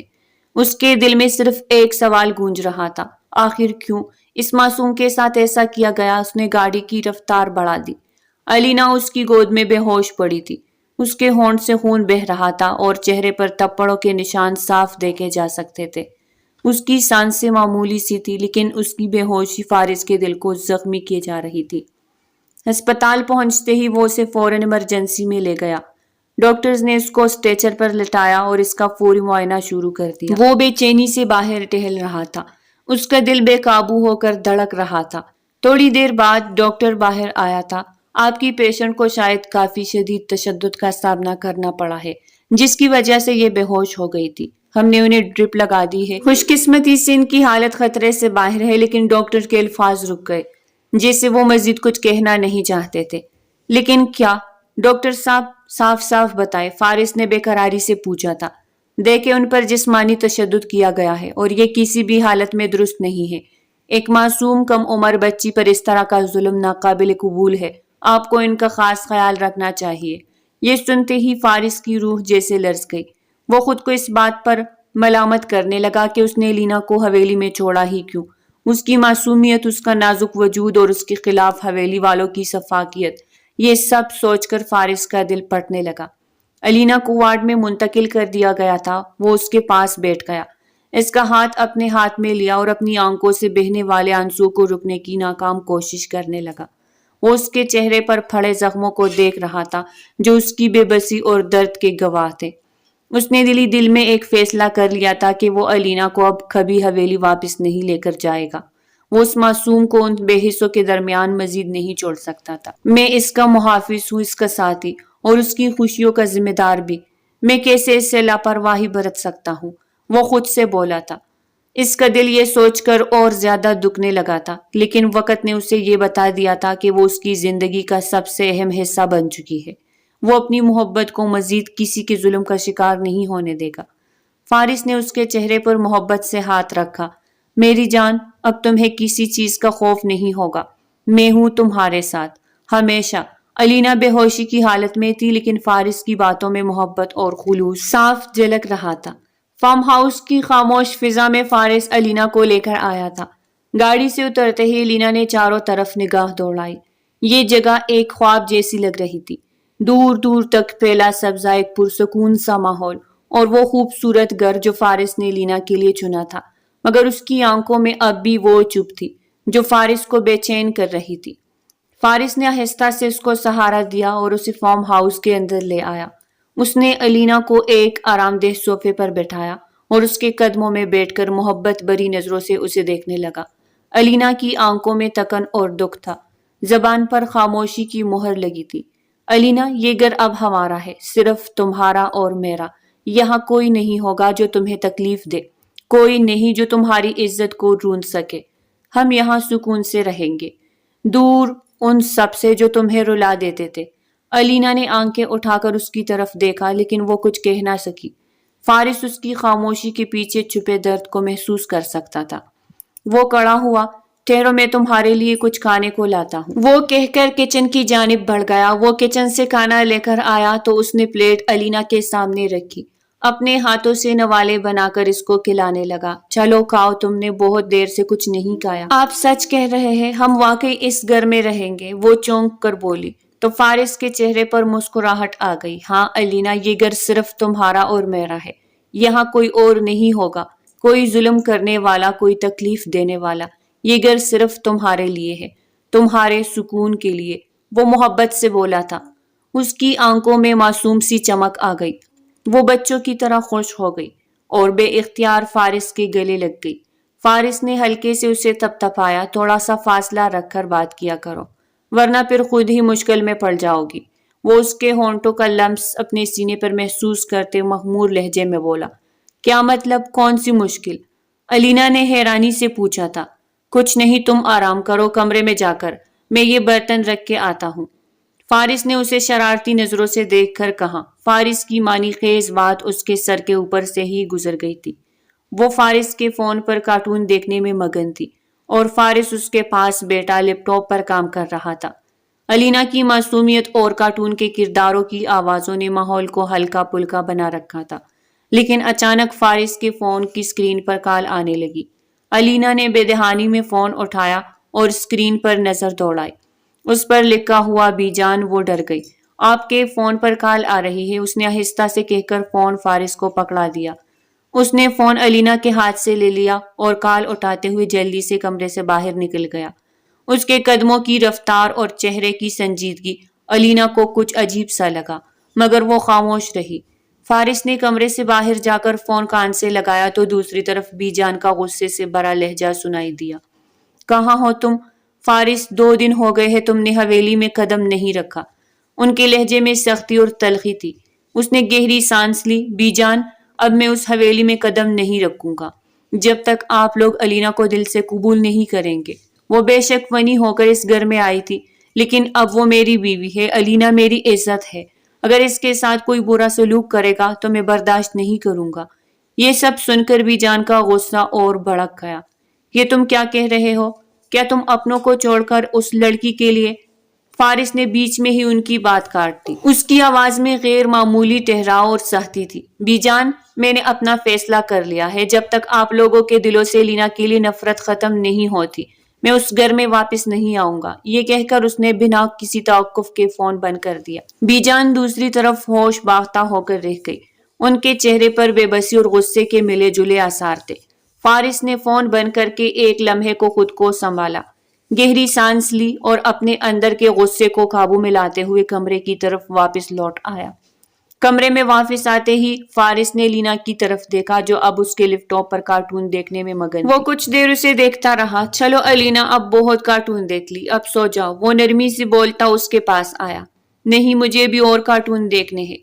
اس کے دل میں صرف ایک سوال گونج رہا تھا، آخر کیوں اس معصوم کے ساتھ ایسا کیا گیا؟ اس نے گاڑی کی رفتار بڑھا دی۔ الینا اس کی گود میں بے ہوش پڑی تھی۔ اس کے ہونٹ سے خون بہہ رہا تھا اور چہرے پر تھپڑوں کے نشان صاف دیکھے جا سکتے تھے۔ اس کی سانسیں معمولی سی تھی، لیکن اس کی بے ہوشی فارس کے دل کو زخمی کیے جا رہی تھی۔ ہسپتال پہنچتے ہی وہ اسے فوراً ایمرجنسی میں لے گیا۔ ڈاکٹرز نے اس کو اسٹریچر پر لٹایا اور اس کا فوری معائنہ شروع کر دیا۔ وہ بے چینی سے باہر ٹہل رہا تھا، اس کا دل بے قابو ہو کر دھڑک رہا تھا۔ تھوڑی دیر بعد ڈاکٹر باہر آیا تھا۔ آپ کی پیشنٹ کو شاید کافی شدید تشدد کا سامنا کرنا پڑا ہے، جس کی وجہ سے یہ بے ہوش ہو گئی تھی۔ ہم نے انہیں ڈرپ لگا دی ہے۔ خوش قسمتی سے ان کی حالت خطرے سے باہر ہے، لیکن ڈاکٹر کے الفاظ رک گئے جیسے وہ مزید کچھ کہنا نہیں چاہتے تھے۔ لیکن کیا؟ ڈاکٹر صاحب صاف صاف بتائے، فارس نے بے قراری سے پوچھا تھا۔ دیکھیں ان پر جسمانی تشدد کیا گیا ہے اور یہ کسی بھی حالت میں درست نہیں ہے۔ ایک معصوم کم عمر بچی پر اس طرح کا ظلم ناقابل قبول ہے۔ آپ کو ان کا خاص خیال رکھنا چاہیے۔ یہ سنتے ہی فارس کی روح جیسے لرز گئی۔ وہ خود کو اس بات پر ملامت کرنے لگا کہ اس نے الینا کو حویلی میں چھوڑا ہی کیوں۔ اس کی معصومیت، اس کا نازک وجود اور اس کے خلاف حویلی والوں کی شفافیت، یہ سب سوچ کر فارس کا دل پھٹنے لگا۔ الینا کو وارڈ میں منتقل کر دیا گیا تھا۔ وہ اس کے پاس بیٹھ گیا، اس کا ہاتھ اپنے ہاتھ میں لیا اور اپنی آنکھوں سے بہنے والے آنسو کو رکنے کی ناکام کوشش کرنے لگا۔ وہ اس کے چہرے پر پھڑے زخموں کو دیکھ رہا تھا جو اس کی بے بسی اور درد کے گواہ تھے۔ اس نے دل میں ایک فیصلہ کر لیا تھا کہ وہ الینا کو اب کبھی حویلی واپس نہیں لے کر جائے گا۔ وہ اس معصوم کو ان بے حسوں کے درمیان مزید نہیں چھوڑ سکتا تھا۔ میں اس کا محافظ ہوں، اس کا ساتھی، اور اس کی خوشیوں کا ذمہ دار بھی۔ میں کیسے اس سے لاپرواہی برت سکتا ہوں؟ وہ خود سے بولا تھا۔ اس کا دل یہ سوچ کر اور زیادہ دکھنے لگا تھا، لیکن وقت نے اسے یہ بتا دیا تھا کہ وہ اس کی زندگی کا سب سے اہم حصہ بن چکی ہے۔ وہ اپنی محبت کو مزید کسی کے ظلم کا شکار نہیں ہونے دے گا۔ فارس نے اس کے چہرے پر محبت سے ہاتھ رکھا۔ میری جان، اب تمہیں کسی چیز کا خوف نہیں ہوگا۔ میں ہوں تمہارے ساتھ ہمیشہ۔ الینا بے ہوشی کی حالت میں تھی، لیکن فارس کی باتوں میں محبت اور خلوص صاف جھلک رہا تھا۔ فارم ہاؤس کی خاموش فضا میں فارس الینا کو لے کر آیا تھا۔ گاڑی سے اترتے ہی الینا نے چاروں طرف نگاہ دوڑائی۔ یہ جگہ ایک خواب جیسی لگ رہی تھی۔ دور دور تک پھیلا سبزہ، ایک پرسکون سا ماحول، اور وہ خوبصورت گھر جو فارس نے الینا کے لیے چنا تھا، مگر اس کی آنکھوں میں اب بھی وہ چپ تھی جو فارس کو بے چین کر رہی تھی۔ فارس نے آہستہ سے اس کو سہارا دیا اور اسے فارم ہاؤس کے اندر لے آیا۔ اس نے الینا کو ایک آرام دہ صوفے پر بٹھایا اور اس کے قدموں میں بیٹھ کر محبت بھری نظروں سے اسے دیکھنے لگا۔ الینا کی آنکھوں میں تکن اور دکھ تھا، زبان پر خاموشی کی مہر لگی تھی۔ الینا، یہ گھر اب ہمارا ہے، صرف تمہارا اور میرا۔ یہاں کوئی نہیں ہوگا جو تمہیں تکلیف دے، کوئی نہیں جو تمہاری عزت کو روند سکے۔ ہم یہاں سکون سے رہیں گے، دور ان سب سے جو تمہیں رلا دیتے تھے۔ الینا نے آنکھیں اٹھا کر اس کی طرف دیکھا، لیکن وہ کچھ کہہ نہ سکی۔ فارس اس کی خاموشی کے پیچھے چھپے درد کو محسوس کر سکتا تھا۔ وہ کھڑا ہوا۔ ٹھہرو، میں تمہارے لیے کچھ کھانے کو لاتا ہوں، وہ کہہ کر کچن کی جانب بڑھ گیا۔ وہ کچن سے کھانا لے کر آیا تو اس نے پلیٹ الینا کے سامنے رکھی، اپنے ہاتھوں سے نوالے بنا کر اس کو کھلانے لگا۔ چلو کھاؤ، تم نے بہت دیر سے کچھ نہیں کھایا۔ آپ سچ کہہ رہے ہیں، ہم واقعی اس گھر میں رہیں گے، وہ چونک کر بولی۔ تو فارس کے چہرے پر مسکراہٹ آ گئی۔ ہاں الینا، یہ گھر صرف تمہارا اور میرا ہے، یہاں کوئی اور نہیں ہوگا، کوئی ظلم کرنے والا، کوئی تکلیف دینے والا۔ یہ گھر صرف تمہارے لیے ہے، تمہارے سکون کے لیے۔ وہ محبت سے بولا تھا۔ اس کی آنکھوں میں معصوم سی چمک آ گئی۔ وہ بچوں کی طرح خوش ہو گئی اور بے اختیار فارس کے گلے لگ گئی۔ فارس نے ہلکے سے اسے تھپتھپایا۔ تھوڑا سا فاصلہ رکھ کر بات کیا کرو، ورنہ پھر خود ہی مشکل میں پڑ جاؤ گی۔ وہ اس کے ہونٹوں کا لمس اپنے سینے پر محسوس کرتے مخمور لہجے میں بولا۔ کیا مطلب؟ کون سی مشکل؟ الینا نے حیرانی سے پوچھا تھا۔ کچھ نہیں، تم آرام کرو کمرے میں جا کر، میں یہ برتن رکھ کے آتا ہوں۔ فارس نے اسے شرارتی نظروں سے دیکھ کر کہا۔ فارس کی معنی خیز بات اس کے سر کے اوپر سے ہی گزر گئی تھی۔ وہ فارس کے فون پر کارٹون دیکھنے میں مگن تھی اور فارس اس کے پاس بیٹھا لیپ ٹاپ پر کام کر رہا تھا۔ الینا کی معصومیت اور کارٹون کے کرداروں کی آوازوں نے ماحول کو ہلکا پھلکا بنا رکھا تھا، لیکن اچانک فارس کے فون کی اسکرین پر کال آنے لگی۔ الینا نے بے دہانی میں فون اٹھایا اور اسکرین پر نظر دوڑائی۔ اس پر لکھا ہوا بی جان۔ وہ ڈر گئی۔ آپ کے فون پر کال آ رہی ہے، اس نے آہستہ سے کہہ کر فون فارس کو پکڑا دیا۔ اس نے فون الینا کے ہاتھ سے لے لیا اور کال اٹھاتے ہوئے جلدی سے کمرے سے باہر نکل گیا۔ اس کے قدموں کی رفتار اور چہرے کی سنجیدگی الینا کو کچھ عجیب سا لگا، مگر وہ خاموش رہی۔ فارس نے کمرے سے باہر جا کر فون کان سے لگایا تو دوسری طرف بی جان کا غصے سے بھرا لہجہ سنائی دیا۔ کہاں ہو تم؟ فارس، 2 دن ہو گئے ہیں تم نے حویلی میں قدم نہیں رکھا۔ ان کے لہجے میں سختی اور تلخی تھی۔ اس نے گہری سانس لی۔ بی جان، اب میں اس حویلی میں قدم نہیں رکھوں گا جب تک آپ لوگ الینا کو دل سے قبول نہیں کریں گے۔ وہ بے شک فنی ہو کر اس گھر میں آئی تھی، لیکن اب وہ میری بیوی ہے۔ الینا میری عزت ہے، اگر اس کے ساتھ کوئی برا سلوک کرے گا تو میں برداشت نہیں کروں گا۔ یہ سب سن کر بی جان کا غصہ اور بھڑک گیا۔ یہ تم کیا کہہ رہے ہو؟ کیا تم اپنوں کو چھوڑ کر اس لڑکی کے لیے؟ فارس نے بیچ میں ہی ان کی بات کاٹ دی۔ اس کی آواز میں غیر معمولی ٹھہراؤ اور سختی تھی۔ بی جان، میں نے اپنا فیصلہ کر لیا ہے۔ جب تک آپ لوگوں کے دلوں سے الینا کے لیے نفرت ختم نہیں ہوتی، میں اس گھر میں واپس نہیں آؤں گا۔ یہ کہہ کر اس نے بنا کسی توقف کے فون بند کر دیا۔ بی جان دوسری طرف ہوش باختہ ہو کر رہ گئی۔ ان کے چہرے پر بے بسی اور غصے کے ملے جلے آثار تھے۔ فارس نے فون بند کر کے ایک لمحے کو خود کو سنبھالا، گہری سانس لی اور اپنے اندر کے غصے کو قابو میں لاتے ہوئے کمرے کی طرف واپس لوٹ آیا۔ کمرے میں واپس آتے ہی فارس نے لینا کی طرف دیکھا جو اب اس کے لیپ ٹاپ پر کارٹون دیکھنے میں مگن تھی۔ وہ کچھ دیر اسے دیکھتا رہا۔ چلو الینا، اب بہت کارٹون دیکھ لی، اب سو جاؤ، وہ نرمی سے بولتا اس کے پاس آیا۔ نہیں مجھے بھی اور کارٹون دیکھنے ہیں،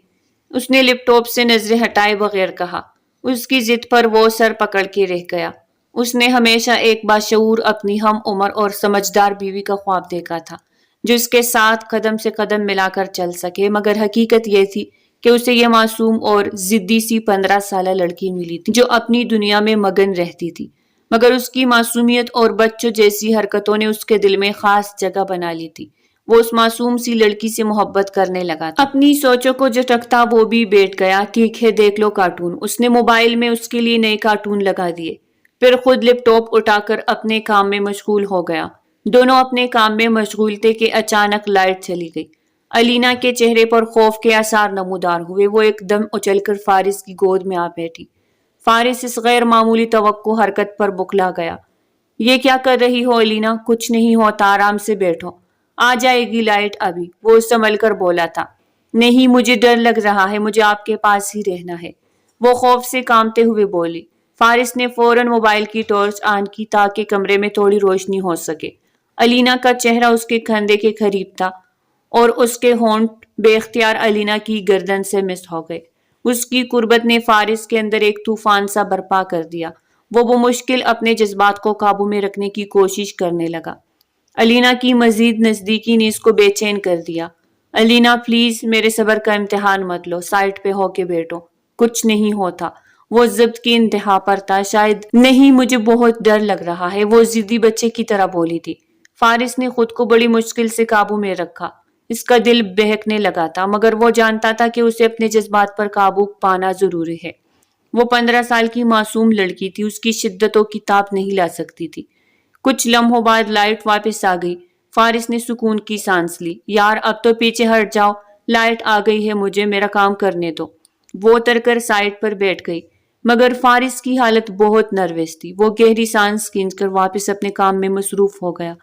اس نے لیپ ٹاپ سے نظریں ہٹائے بغیر کہا۔ اس کی ضد پر وہ سر پکڑ کے رہ گیا۔ اس نے ہمیشہ ایک باشعور، اپنی ہم عمر اور سمجھدار بیوی کا خواب دیکھا تھا جو اس کے ساتھ قدم سے قدم ملا کر چل سکے، مگر حقیقت یہ تھی کہ اسے یہ معصوم اور ضدی سی 15 سالہ لڑکی ملی تھی جو اپنی دنیا میں مگن رہتی تھی، مگر اس کی معصومیت اور بچوں جیسی حرکتوں نے اس کے دل میں خاص جگہ بنا لی تھی۔ وہ اس معصوم سی لڑکی سے محبت کرنے لگا تھا۔ اپنی سوچوں کو جھٹکتا وہ بھی بیٹھ گیا۔ ٹھیک ہے دیکھ لو کارٹون۔ اس نے موبائل میں اس کے لیے نئے کارٹون لگا دیے، پھر خود لیپ ٹاپ اٹھا کر اپنے کام میں مشغول ہو گیا۔ دونوں اپنے کام میں مشغول تھے کہ اچانک لائٹ چلی گئی۔ الینا کے چہرے پر خوف کے آثار نمودار ہوئے۔ وہ ایک دم اچھل کر فارس کی گود میں آ بیٹھی۔ فارس اس غیر معمولی توقع حرکت پر بکلا گیا۔ یہ کیا کر رہی ہو الینا؟ کچھ نہیں ہوتا، آرام سے بیٹھو، آ جائے گی لائٹ ابھی، وہ سنبھل کر بولا تھا۔ نہیں مجھے ڈر لگ رہا ہے، مجھے آپ کے پاس ہی رہنا ہے، وہ خوف سے کانپتے ہوئے بولی۔ فارس نے فوراً موبائل کی ٹارچ آن کی تاکہ کمرے میں تھوڑی روشنی ہو سکے۔ الینا کا چہرہ اس کے کندھے کے قریب تھا اور اس کے ہونٹ بے اختیار الینا کی گردن سے مس ہو گئے۔ اس کی قربت نے فارس کے اندر ایک طوفان سا برپا کر دیا۔ وہ بمشکل اپنے جذبات کو قابو میں رکھنے کی کوشش کرنے لگا۔ الینا کی مزید نزدیکی نے اس کو بے چین کر دیا۔ الینا پلیز میرے صبر کا امتحان مت لو، سائڈ پہ ہو کے بیٹھو، کچھ نہیں ہوتا۔ وہ ضبط کی انتہا پر تھا۔ شاید نہیں، مجھے بہت ڈر لگ رہا ہے، وہ ضدی بچے کی طرح بولی تھی۔ فارس نے خود کو بڑی مشکل سے قابو میں رکھا۔ اس کا دل بہکنے لگا تھا، مگر وہ جانتا تھا کہ اسے اپنے جذبات پر قابو پانا ضروری ہے۔ وہ 15 سال کی معصوم لڑکی تھی، اس کی شدت و کتاب نہیں لا سکتی تھی۔ کچھ لمحوں بعد لائٹ واپس آ گئی۔ فارس نے سکون کی سانس لی۔ یار اب تو پیچھے ہٹ جاؤ، لائٹ آ گئی ہے، مجھے میرا کام کرنے دو۔ وہ اتر کر سائڈ پر بیٹھ گئی، مگر فارس کی حالت بہت نروس تھی۔ وہ گہری سانس کھینچ کر واپس اپنے کام میں مصروف ہو گیا۔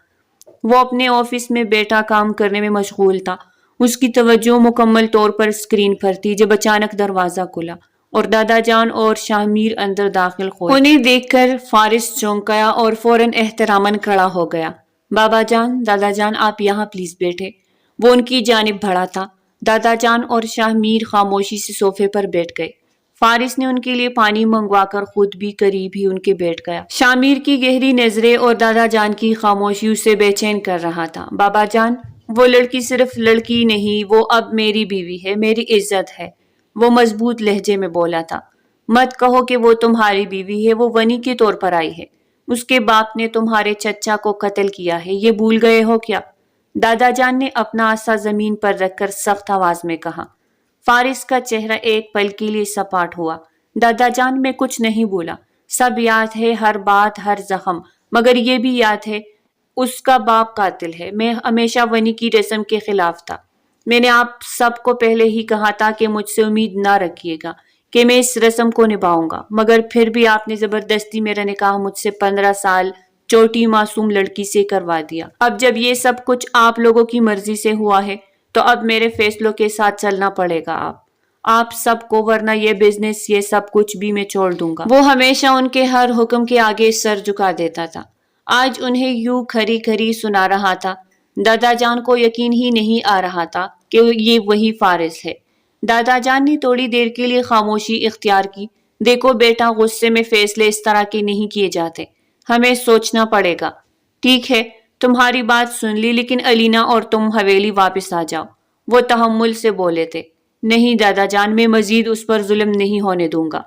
وہ اپنے آفس میں بیٹھا کام کرنے میں مشغول تھا۔ اس کی توجہ مکمل طور پر اسکرین پر تھی جب اچانک دروازہ کھلا اور دادا جان اور شاہ میر اندر داخل ہوئے۔ انہیں دیکھ کر فارس چونک گیا اور فوراً احتراماً کھڑا ہو گیا۔ بابا جان، دادا جان آپ یہاں پلیز بیٹھے۔ وہ ان کی جانب بڑھا تھا۔ دادا جان اور شاہ میر خاموشی سے صوفے پر بیٹھ گئے۔ فارس نے ان کے لیے پانی منگوا کر خود بھی قریب ہی ان کے بیٹھ گیا۔ شاہ میر کی گہری نظریں اور دادا جان کی خاموشی اسے بے چین کر رہا تھا۔ بابا جان، وہ لڑکی صرف لڑکی نہیں، وہ اب میری بیوی ہے، میری عزت ہے، وہ مضبوط لہجے میں بولا تھا۔ مت کہو کہ وہ تمہاری بیوی ہے، وہ ونی کے طور پر آئی ہے۔ اس کے باپ نے تمہارے چچا کو قتل کیا ہے، یہ بھول گئے ہو کیا؟ دادا جان نے اپنا عصا زمین پر رکھ کر سخت آواز میں کہا۔ فارس کا چہرہ ایک پل کے لیے سپاٹ ہوا۔ دادا جان میں کچھ نہیں بولا، سب یاد ہے، ہر بات، ہر زخم، مگر یہ بھی یاد ہے اس کا باپ قاتل ہے۔ میں ہمیشہ ونی کی رسم کے خلاف تھا۔ میں نے آپ سب کو پہلے ہی کہا تھا کہ مجھ سے امید نہ رکھیے گا کہ میں اس رسم کو نبھاؤں گا، مگر پھر بھی آپ نے زبردستی میرا نکاح مجھ سے 15 سال چھوٹی معصوم لڑکی سے کروا دیا۔ اب جب یہ سب کچھ آپ لوگوں کی مرضی سے ہوا ہے تو اب میرے فیصلوں کے ساتھ چلنا پڑے گا آپ سب کو، ورنہ یہ بزنس، یہ سب کچھ بھی میں چھوڑ دوں گا۔ وہ ہمیشہ ان کے ہر حکم کے آگے سر جھکا دیتا تھا۔ آج انہیں یوں کھری کھری سنا رہا تھا۔ دادا جان کو یقین ہی نہیں آ رہا تھا کہ یہ وہی فارس ہے۔ دادا جان نے تھوڑی دیر کے لیے خاموشی اختیار کی۔ دیکھو بیٹا، غصے میں فیصلے اس طرح کے نہیں کیے جاتے، ہمیں سوچنا پڑے گا۔ ٹھیک ہے، تمہاری بات سن لی، لیکن الینا اور تم حویلی واپس آ جاؤ، وہ تحمل سے بولے تھے۔ نہیں دادا جان، میں مزید اس پر ظلم نہیں ہونے دوں گا،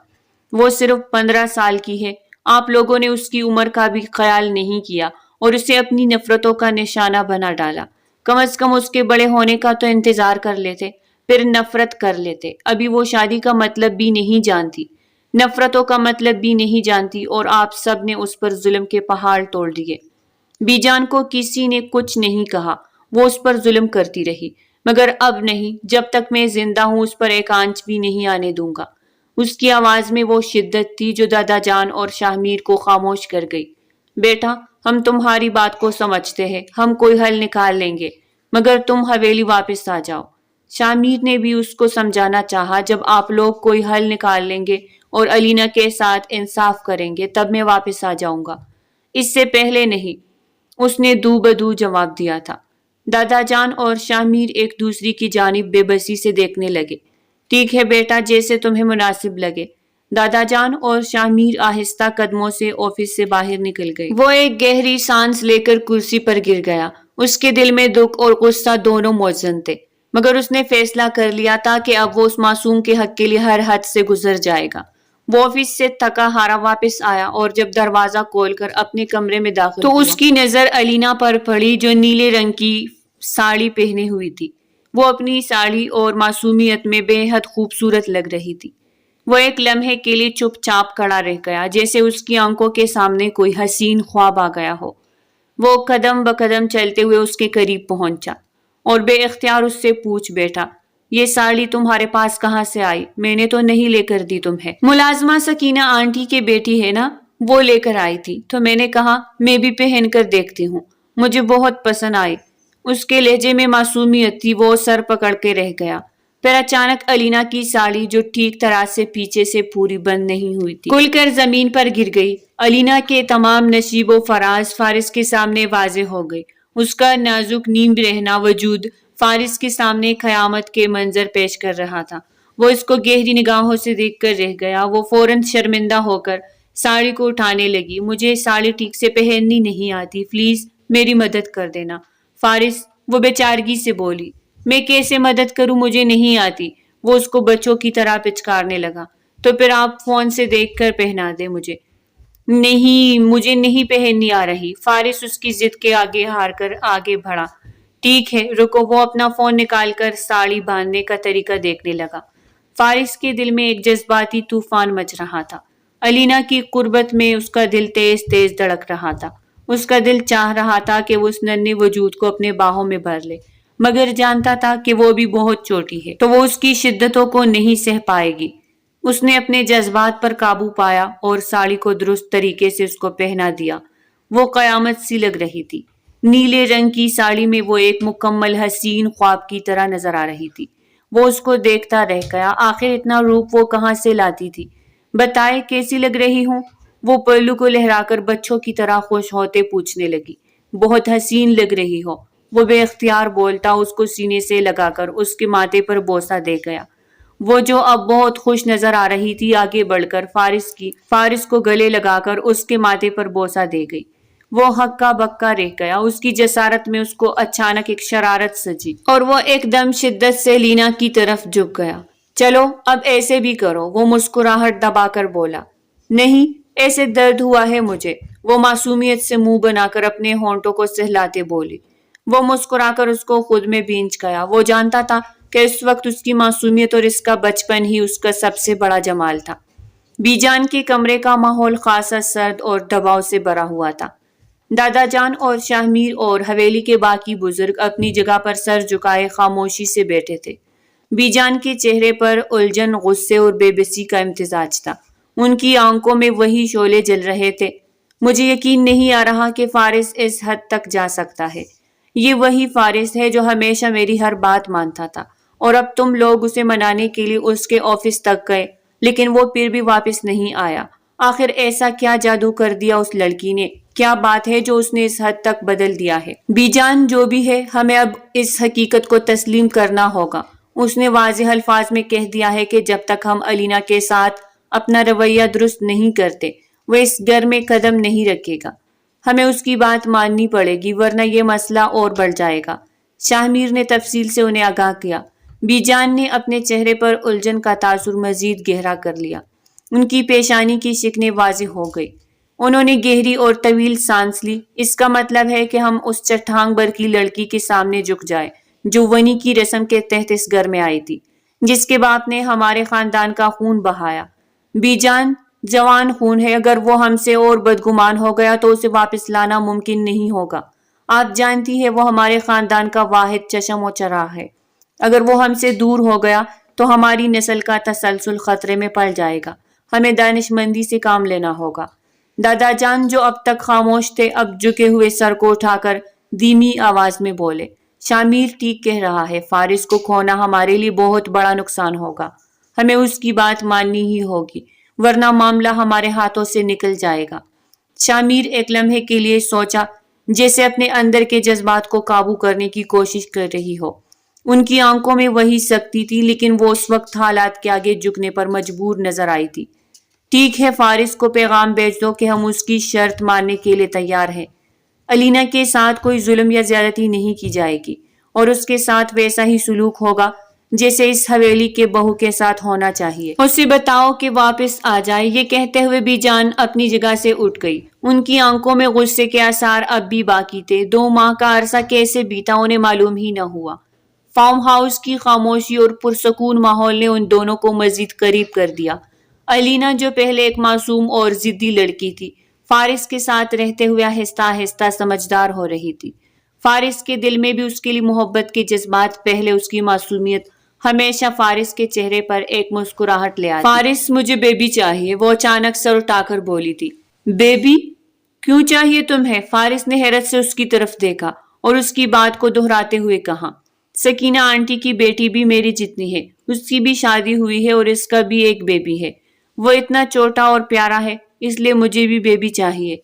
وہ صرف 15 سال کی ہے، آپ لوگوں نے اس کی عمر کا بھی خیال نہیں کیا اور اسے اپنی نفرتوں کا نشانہ بنا ڈالا۔ کم از کم اس کے بڑے ہونے کا تو انتظار کر لیتے، پھر نفرت کر لیتے۔ ابھی وہ شادی کا مطلب بھی نہیں جانتی، نفرتوں کا مطلب بھی نہیں جانتی، اور آپ سب نے اس پر ظلم کے پہاڑ توڑ دیے۔ بی جان کو کسی نے کچھ نہیں کہا، وہ اس پر ظلم کرتی رہی، مگر اب نہیں، جب تک میں زندہ ہوں اس پر ایک آنچ بھی نہیں آنے دوں گا۔ اس کی آواز میں وہ شدت تھی جو دادا جان اور شاہ میر کو خاموش کر گئی۔ بیٹا، ہم تمہاری بات کو سمجھتے ہیں، ہم کوئی حل نکال لیں گے، مگر تم حویلی واپس آ جاؤ۔ شاہ میر نے بھی اس کو سمجھانا چاہا، جب آپ لوگ کوئی حل نکال لیں گے اور الینا کے ساتھ انصاف کریں گے تب میں واپس آ جاؤں گا، اس سے پہلے نہیں، اس نے دو بدو جواب دیا تھا۔ دادا جان اور شاہ میر ایک دوسری کی جانب بے بسی سے دیکھنے لگے۔ ٹھیک ہے بیٹا، جیسے تمہیں مناسب لگے۔ دادا جان اور شاہ میر آہستہ قدموں سے آفس سے باہر نکل گئی۔ وہ ایک گہری سانس لے کر کرسی پر گر گیا۔ اس کے دل میں دکھ اور غصہ دونوں موزن تھے، مگر اس نے فیصلہ کر لیا تھا کہ اب وہ اس معصوم کے حق کے لیے ہر حد سے گزر جائے گا۔ وہ آفس سے تھکا ہارا واپس آیا اور جب دروازہ کھول کر اپنے کمرے میں داخل ہوا تو اس کی نظر الینا پر پڑی، جو نیلے رنگ کی ساڑی پہنے ہوئی تھی۔ وہ اپنی ساڑی اور معصومیت میں بے حد خوبصورت لگ رہی تھی۔ وہ ایک لمحے کے لیے چپ چاپ کھڑا رہ گیا، جیسے اس کی آنکھوں کے سامنے کوئی حسین خواب آ گیا ہو۔ وہ قدم بقدم چلتے ہوئے اس کے قریب پہنچا اور بے اختیار اس سے پوچھ بیٹھا، یہ ساڑی تمہارے پاس کہاں سے آئی؟ میں نے تو نہیں لے کر دی تمہیں۔ ملازمہ سکینہ آنٹی کی بیٹی ہے نا، وہ لے کر آئی تھی، تو میں نے کہا میں بھی پہن کر دیکھتی ہوں، مجھے بہت پسند آئی۔ اس کے لہجے میں معصومیت تھی۔ وہ سر پکڑ کے رہ گیا۔ پھر اچانک الینا کی ساڑی، جو ٹھیک طرح سے پیچھے سے پوری بند نہیں ہوئی تھی، کھل کر زمین پر گر گئی۔ الینا کے تمام نشیب و فراز فارس کے سامنے واضح ہو گئی۔ اس کا نازک نیم رہنا وجود فارس کے سامنے قیامت کے منظر پیش کر رہا تھا۔ وہ اس کو گہری نگاہوں سے دیکھ کر رہ گیا۔ وہ فوراً شرمندہ ہو کر ساڑی کو اٹھانے لگی۔ مجھے ساڑی ٹھیک سے پہننی نہیں آتی، پلیز میری مدد کر دینا۔ فارس، وہ بے چارگی سے بولی۔ میں کیسے مدد کروں، مجھے نہیں آتی۔ وہ اس کو بچوں کی طرح پچکارنے لگا۔ تو پھر آپ فون سے دیکھ کر پہنا دیں مجھے۔ نہیں، مجھے نہیں پہننی آ رہی۔ فارس اس کی ضد کے آگے ہار کر آگے بڑھا۔ ٹھیک ہے رکو۔ وہ اپنا فون نکال کر ساڑی باندھنے کا طریقہ دیکھنے لگا۔ فارس کے دل میں ایک جذباتی طوفان مچ رہا تھا۔ الینا کی قربت میں اس کا دل تیز تیز دھڑک رہا تھا۔ اس کا دل چاہ رہا تھا کہ وہ اس ننھے وجود کو اپنے باہوں میں بھر لے، مگر جانتا تھا کہ وہ بھی بہت چھوٹی ہے تو وہ اس کی شدتوں کو نہیں سہ پائے گی۔ اس نے اپنے جذبات پر قابو پایا اور ساڑی کو درست طریقے سے اس کو پہنا دیا۔ وہ قیامت سی لگ رہی تھی۔ نیلے رنگ کی ساڑی میں وہ ایک مکمل حسین خواب کی طرح نظر آ رہی تھی۔ وہ اس کو دیکھتا رہ گیا۔ آخر اتنا روپ وہ کہاں سے لاتی تھی؟ بتائے کیسی لگ رہی ہوں؟ وہ پہلو کو لہرا کر بچوں کی طرح خوش ہوتے پوچھنے لگی۔ بہت حسین لگ رہی ہو، وہ بے اختیار بولتا، اس کو سینے سے لگا کر اس کے ماتھے پر بوسہ دے گیا۔ وہ جو اب بہت خوش نظر آ رہی تھی، آگے بڑھ کر فارس کو گلے لگا کر اس کے ماتھے پر بوسہ دے گئی۔ وہ ہکا بکا رہ گیا۔ اس کی جسارت میں اس کو اچانک ایک شرارت سجی اور وہ ایک دم شدت سے لینا کی طرف جھک گیا۔ چلو اب ایسے بھی کرو، وہ مسکراہٹ دبا کر بولا۔ نہیں، ایسے درد ہوا ہے مجھے، وہ معصومیت سے منہ بنا کر اپنے ہونٹوں کو سہلاتے بولی۔ وہ مسکرا کر اس کو خود میں بھینچ گیا۔ وہ جانتا تھا کہ اس وقت اس کی معصومیت اور اس کا بچپن ہی اس کا سب سے بڑا جمال تھا۔ بی جان کے کمرے کا ماحول خاصا سرد اور دباؤ سے بھرا ہوا تھا۔ دادا جان اور شاہ میر اور حویلی کے باقی بزرگ اپنی جگہ پر سر جھکائے خاموشی سے بیٹھے تھے۔ بی جان کے چہرے پر الجھن، غصے اور بے بسی کا امتزاج تھا۔ ان کی آنکھوں میں وہی شعلے جل رہے تھے۔ مجھے یقین نہیں آ رہا کہ فارس اس حد تک جا سکتا ہے۔ یہ وہی فارس ہے جو ہمیشہ میری ہر بات مانتا تھا، اور اب تم لوگ اسے منانے کے لیے اس کے آفس تک گئے، لیکن وہ پھر بھی واپس نہیں آیا۔ آخر ایسا کیا جادو کر دیا اس لڑکی نے؟ کیا بات ہے جو اس نے اس حد تک بدل دیا ہے؟ بی جان، جو بھی ہے، ہمیں اب اس حقیقت کو تسلیم کرنا ہوگا۔ اس نے واضح الفاظ میں کہہ دیا ہے کہ جب تک ہم الینا کے ساتھ اپنا رویہ درست نہیں کرتے، وہ اس گھر میں قدم نہیں رکھے گا۔ ہمیں اس کی بات ماننی پڑے گی، ورنہ یہ مسئلہ اور بڑھ جائے گا۔ شاہ میر نے تفصیل سے انہیں آگاہ کیا۔ بی جان نے اپنے چہرے پر الجھن کا تاثر مزید گہرا کر لیا۔ ان کی پیشانی کی شکنیں واضح ہو گئی۔ انہوں نے گہری اور طویل سانس لی۔ اس کا مطلب ہے کہ ہم اس چٹان بھر کی لڑکی کے سامنے جھک جائیں جو ونی کی رسم کے تحت اس گھر میں آئی تھی، جس کے باپ نے ہمارے خاندان کا خون بہایا۔ بی جان، جوان خون ہے، اگر وہ ہم سے اور بدگمان ہو گیا تو اسے واپس لانا ممکن نہیں ہوگا۔ آپ جانتی ہے وہ ہمارے خاندان کا واحد چشم و چراغ ہے۔ اگر وہ ہم سے دور ہو گیا تو ہماری نسل کا تسلسل خطرے میں پڑ جائے گا۔ ہمیں دانش مندی سے کام لینا ہوگا۔ دادا جان، جو اب تک خاموش تھے، اب جھکے ہوئے سر کو اٹھا کر دھیمی آواز میں بولے۔ شاہ میر ٹھیک کہہ رہا ہے، فارس کو کھونا ہمارے لیے بہت بڑا نقصان ہوگا۔ ہمیں اس کی بات ماننی ہی ہوگی، ورنہ معاملہ ہمارے ہاتھوں سے نکل جائے گا۔ شاہ میر ایک لمحے کے لیے سوچا، جیسے اپنے اندر کے جذبات کو قابو کرنے کی کوشش کر رہی ہو۔ ان کی آنکھوں میں وہی سختی تھی، لیکن وہ اس وقت حالات کے آگے جھکنے پر مجبور نظر آئی تھی۔ ٹھیک ہے، فارس کو پیغام بھیج دو کہ ہم اس کی شرط ماننے کے لیے تیار ہیں۔ الینا کے ساتھ کوئی ظلم یا زیادتی نہیں کی جائے گی، اور اس کے ساتھ ویسا ہی سلوک ہوگا جیسے اس حویلی کے بہو کے ساتھ ہونا چاہیے۔ اسے بتاؤ کہ واپس آ جائے۔ یہ کہتے ہوئے بی جان اپنی جگہ سے اٹھ گئی۔ ان کی آنکھوں میں غصے کے آثار اب بھی باقی تھے۔ 2 ماہ کا عرصہ کیسے بیتا انہیں معلوم ہی نہ ہوا۔ فارم ہاؤس کی خاموشی اور پرسکون ماحول نے ان دونوں کو مزید قریب کر دیا۔ الینا جو پہلے ایک معصوم اور ضدی لڑکی تھی، فارس کے ساتھ رہتے ہوئے آہستہ آہستہ سمجھدار ہو رہی تھی۔ فارس کے دل میں بھی اس کے لیے محبت کے جذبات پہلے اس کی معصومیت ہمیشہ فارس کے چہرے پر ایک مسکراہٹ لے آتی۔ فارس، مجھے بیبی چاہیے، وہ اچانک سر اٹھا کر بولی تھی۔ بیبی؟ کیوں چاہیے تمہیں؟ فارس نے حیرت سے اس کی طرف دیکھا اور اس کی بات کو دہراتے ہوئے کہا، سکینہ آنٹی کی بیٹی بھی میری جتنی ہے، اس کی بھی شادی ہوئی ہے اور اس کا بھی ایک بیبی ہے۔ وہ اتنا چھوٹا اور پیارا ہے، اس لیے مجھے بھی بیبی چاہیے۔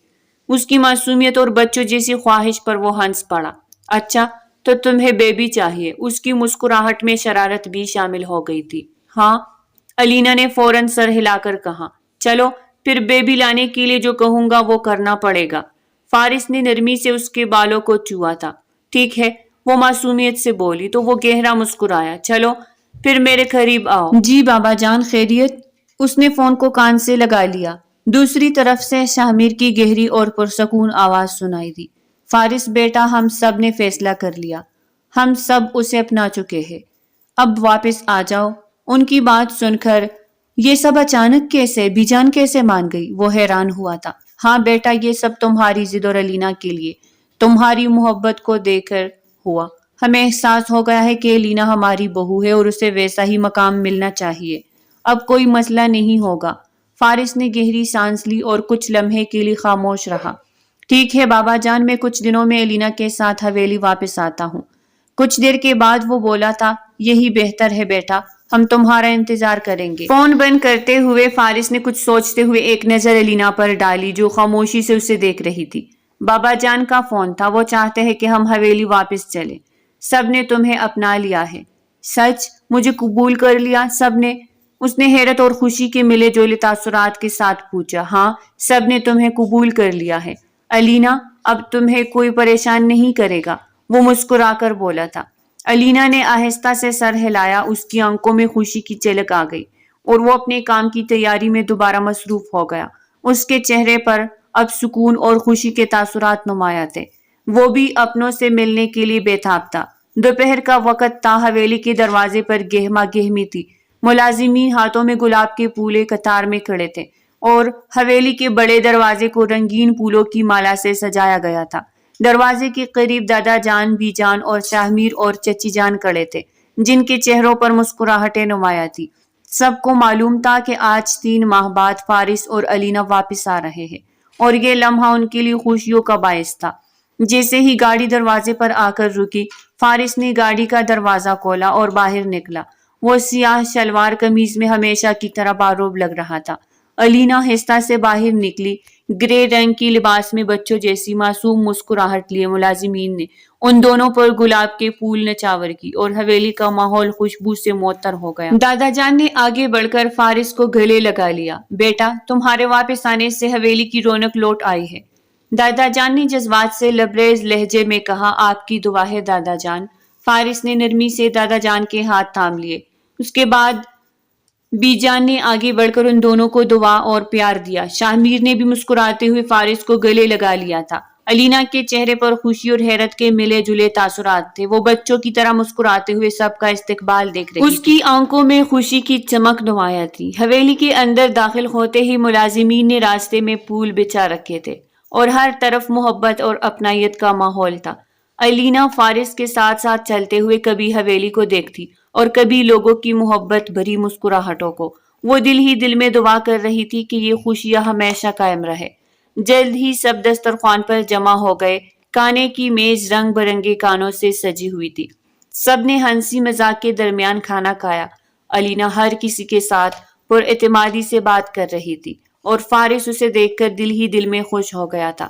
اس کی معصومیت اور بچوں جیسی خواہش پر وہ ہنس پڑا۔ اچھا، تو تمہیں بیبی چاہیے؟ اس کی مسکراہٹ میں شرارت بھی شامل ہو گئی تھی۔ ہاں، الینا نے فوراً سر ہلا کر کہا۔ چلو پھر بیبی لانے کے لیے جو کہوں گا وہ کرنا پڑے گا۔ فارس نے نرمی سے اس کے بالوں کو چھوا تھا۔ ٹھیک ہے، وہ معصومیت سے بولی تو وہ گہرا مسکرایا۔ چلو پھر میرے قریب آؤ۔ جی بابا جان، خیریت؟ اس نے فون کو کان سے لگا لیا۔ دوسری طرف سے شاہمیر کی گہری اور پرسکون آواز سنائی دی۔ فارس بیٹا، ہم سب نے فیصلہ کر لیا، ہم سب اسے اپنا چکے ہیں، اب واپس آ جاؤ۔ ان کی بات سن کر یہ سب اچانک کیسے؟ بی جان کیسے مان گئی؟ وہ حیران ہوا تھا۔ ہاں بیٹا، یہ سب تمہاری ضد اور الینا کے لیے، تمہاری محبت کو دیکھ کر ہوا۔ ہمیں احساس ہو گیا ہے کہ الینا ہماری بہو ہے اور اسے ویسا ہی مقام ملنا چاہیے۔ اب کوئی مسئلہ نہیں ہوگا۔ فارس نے گہری سانس لی اور کچھ لمحے کے لیے خاموش رہا۔ ٹھیک ہے بابا جان، میں کچھ دنوں میں الینا کے ساتھ حویلی واپس آتا ہوں۔ کچھ دیر کے بعد وہ بولا تھا، یہی بہتر ہے بیٹا، ہم تمہارا انتظار کریں گے۔ فون بند کرتے ہوئے فارس نے کچھ سوچتے ہوئے ایک نظر الینا پر ڈالی جو خاموشی سے اسے دیکھ رہی تھی۔ بابا جان کا فون تھا، وہ چاہتے ہیں کہ ہم حویلی واپس چلیں۔ سب نے تمہیں اپنا لیا ہے۔ سچ؟ مجھے قبول کر لیا سب نے؟ اس نے حیرت اور خوشی کے ملے جولے تاثرات کے ساتھ پوچھا۔ ہاں، سب نے تمہیں قبول کر لیا ہے الینا، اب تمہیں کوئی پریشان نہیں کرے گا، وہ مسکرا کر بولا تھا۔ الینا نے آہستہ سے سر ہلایا، اس کی آنکھوں میں خوشی کی جھلک آ گئی اور وہ اپنے کام کی تیاری میں دوبارہ مصروف ہو گیا۔ اس کے چہرے پر اب سکون اور خوشی کے تاثرات نمایاں تھے۔ وہ بھی اپنوں سے ملنے کے لیے بے تاب تھا۔ دوپہر کا وقت تھا، حویلی کے دروازے پر گہما گہمی تھی۔ ملازمین ہاتھوں میں گلاب کے پھول قطار میں کھڑے تھے اور حویلی کے بڑے دروازے کو رنگین پھولوں کی مالا سے سجایا گیا تھا۔ دروازے کے قریب دادا جان، بی جان اور شاہمیر اور چچی جان کھڑے تھے، جن کے چہروں پر مسکراہٹیں نمایاں تھی۔ سب کو معلوم تھا کہ آج 3 ماہ بعد فارس اور الینا واپس آ رہے ہیں اور یہ لمحہ ان کے لیے خوشیوں کا باعث تھا۔ جیسے ہی گاڑی دروازے پر آ کر رکی، فارس نے گاڑی کا دروازہ کھولا اور باہر نکلا۔ وہ سیاہ شلوار قمیض میں ہمیشہ کی طرح باروب لگ رہا تھا۔ الینا آہستہ سے باہر نکلی، گرے رنگ کی لباس میں بچوں جیسی معصوم مسکراہٹ لیے ملازمین نے ان دونوں پر گلاب کے پھول نچھاور کی اور حویلی کا ماحول خوشبو سے معطر ہو گیا۔ دادا جان نے آگے بڑھ کر فارس کو گلے لگا لیا۔ بیٹا، تمہارے واپس آنے سے حویلی کی رونق لوٹ آئی ہے، دادا جان نے جذبات سے لبریز لہجے میں کہا۔ آپ کی دعا ہے دادا جان۔ فارس نے نرمی سے دادا جان کے ہاتھ تھام لیے۔ اس کے بعد بی جان نے آگے بڑھ کر ان دونوں کو دعا اور پیار دیا۔ شاہمیر نے بھی مسکراتے ہوئے فارس کو گلے لگا لیا تھا۔ الینا کے چہرے پر خوشی اور حیرت کے ملے جلے تاثرات تھے۔ وہ بچوں کی طرح مسکراتے ہوئے سب کا استقبال دیکھ رہی تھی۔ اس کی آنکھوں میں خوشی کی چمک نمایاں تھی۔ حویلی کے اندر داخل ہوتے ہی ملازمین نے راستے میں پھول بچھا رکھے تھے اور ہر طرف محبت اور اپنائیت کا ماحول تھا۔ الینا فارس کے ساتھ ساتھ چلتے ہوئے کبھی حویلی کو دیکھتی اور کبھی لوگوں کی محبت بھری مسکراہٹوں کو۔ وہ دل ہی دل میں دعا کر رہی تھی کہ یہ خوشیاں ہمیشہ قائم رہے۔ جلد ہی سب دسترخوان پر جمع ہو گئے۔ کھانے کی میز رنگ برنگے کھانوں سے سجی ہوئی تھی۔ سب نے ہنسی مذاق کے درمیان کھانا کھایا۔ الینا ہر کسی کے ساتھ پر اعتمادی سے بات کر رہی تھی اور فارس اسے دیکھ کر دل ہی دل میں خوش ہو گیا تھا۔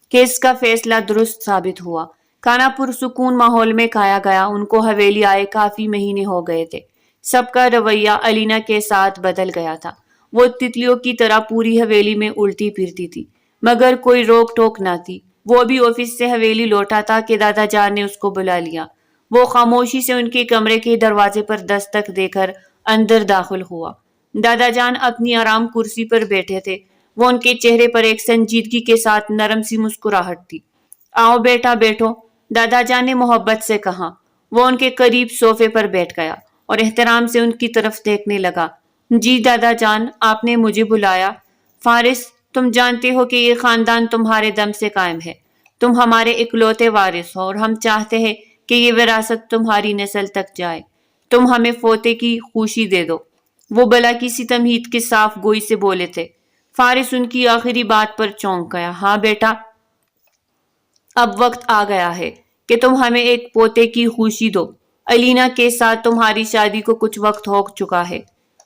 کہ اس کا فیصلہ درست ثابت ہوا۔ کھانا پرسکون ماحول میں کھایا گیا۔ ان کو حویلی آئے کافی مہینے ہو گئے تھے۔ سب کا رویہ الینا کے ساتھ بدل گیا تھا۔ وہ تتلیوں کی طرح پوری حویلی میں الٹی پھرتی تھی، مگر کوئی روک ٹوک نہ تھی۔ وہ ابھی آفس سے حویلی لوٹا تھا کہ دادا جان نے اس کو بلا لیا۔ وہ خاموشی سے ان کے کمرے کے دروازے پر دستک دے کر اندر داخل ہوا۔ دادا جان اپنی آرام کرسی پر بیٹھے تھے۔ وہ ان کے چہرے پر ایک سنجیدگی کے ساتھ نرم سی مسکراہٹ تھی۔ آؤ بیٹا بیٹھو، دادا جان نے محبت سے کہا۔ وہ ان کے قریب صوفے پر بیٹھ گیا اور احترام سے ان کی طرف دیکھنے لگا۔ جی دادا جان، آپ نے مجھے بلایا؟ فارس، تم جانتے ہو کہ یہ خاندان تمہارے دم سے قائم ہے۔ تم ہمارے اکلوتے وارث ہو اور ہم چاہتے ہیں کہ یہ وراثت تمہاری نسل تک جائے۔ تم ہمیں پوتے کی خوشی دے دو۔ وہ بلا کسی تمہید کے صاف گوئی سے بولے تھے۔ فارس ان کی آخری بات پر چونک گیا۔ ہاں بیٹا، اب وقت آ گیا ہے کہ تم ہمیں ایک پوتے کی خوشی دو۔ الینا کے ساتھ تمہاری شادی کو کچھ وقت ہو چکا ہے۔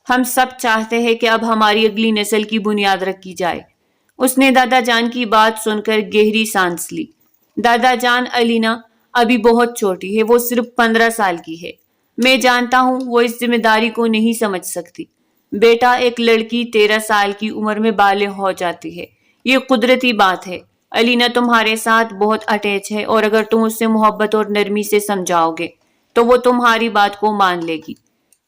ہم سب چاہتے ہیں کہ اب ہماری اگلی نسل کی بنیاد رکھی جائے۔ اس نے دادا جان کی بات سن کر گہری سانس لی۔ دادا جان، الینا ابھی بہت چھوٹی ہے، وہ صرف 15 سال کی ہے۔ میں جانتا ہوں وہ اس ذمہ داری کو نہیں سمجھ سکتی۔ بیٹا، ایک لڑکی 13 سال کی عمر میں بالغ ہو جاتی ہے، یہ قدرتی بات ہے۔ الینا تمہارے ساتھ بہت اٹیچ ہے اور اگر تم اس سے محبت اور نرمی سے سمجھاؤ گے تو وہ تمہاری بات کو مان لے گی۔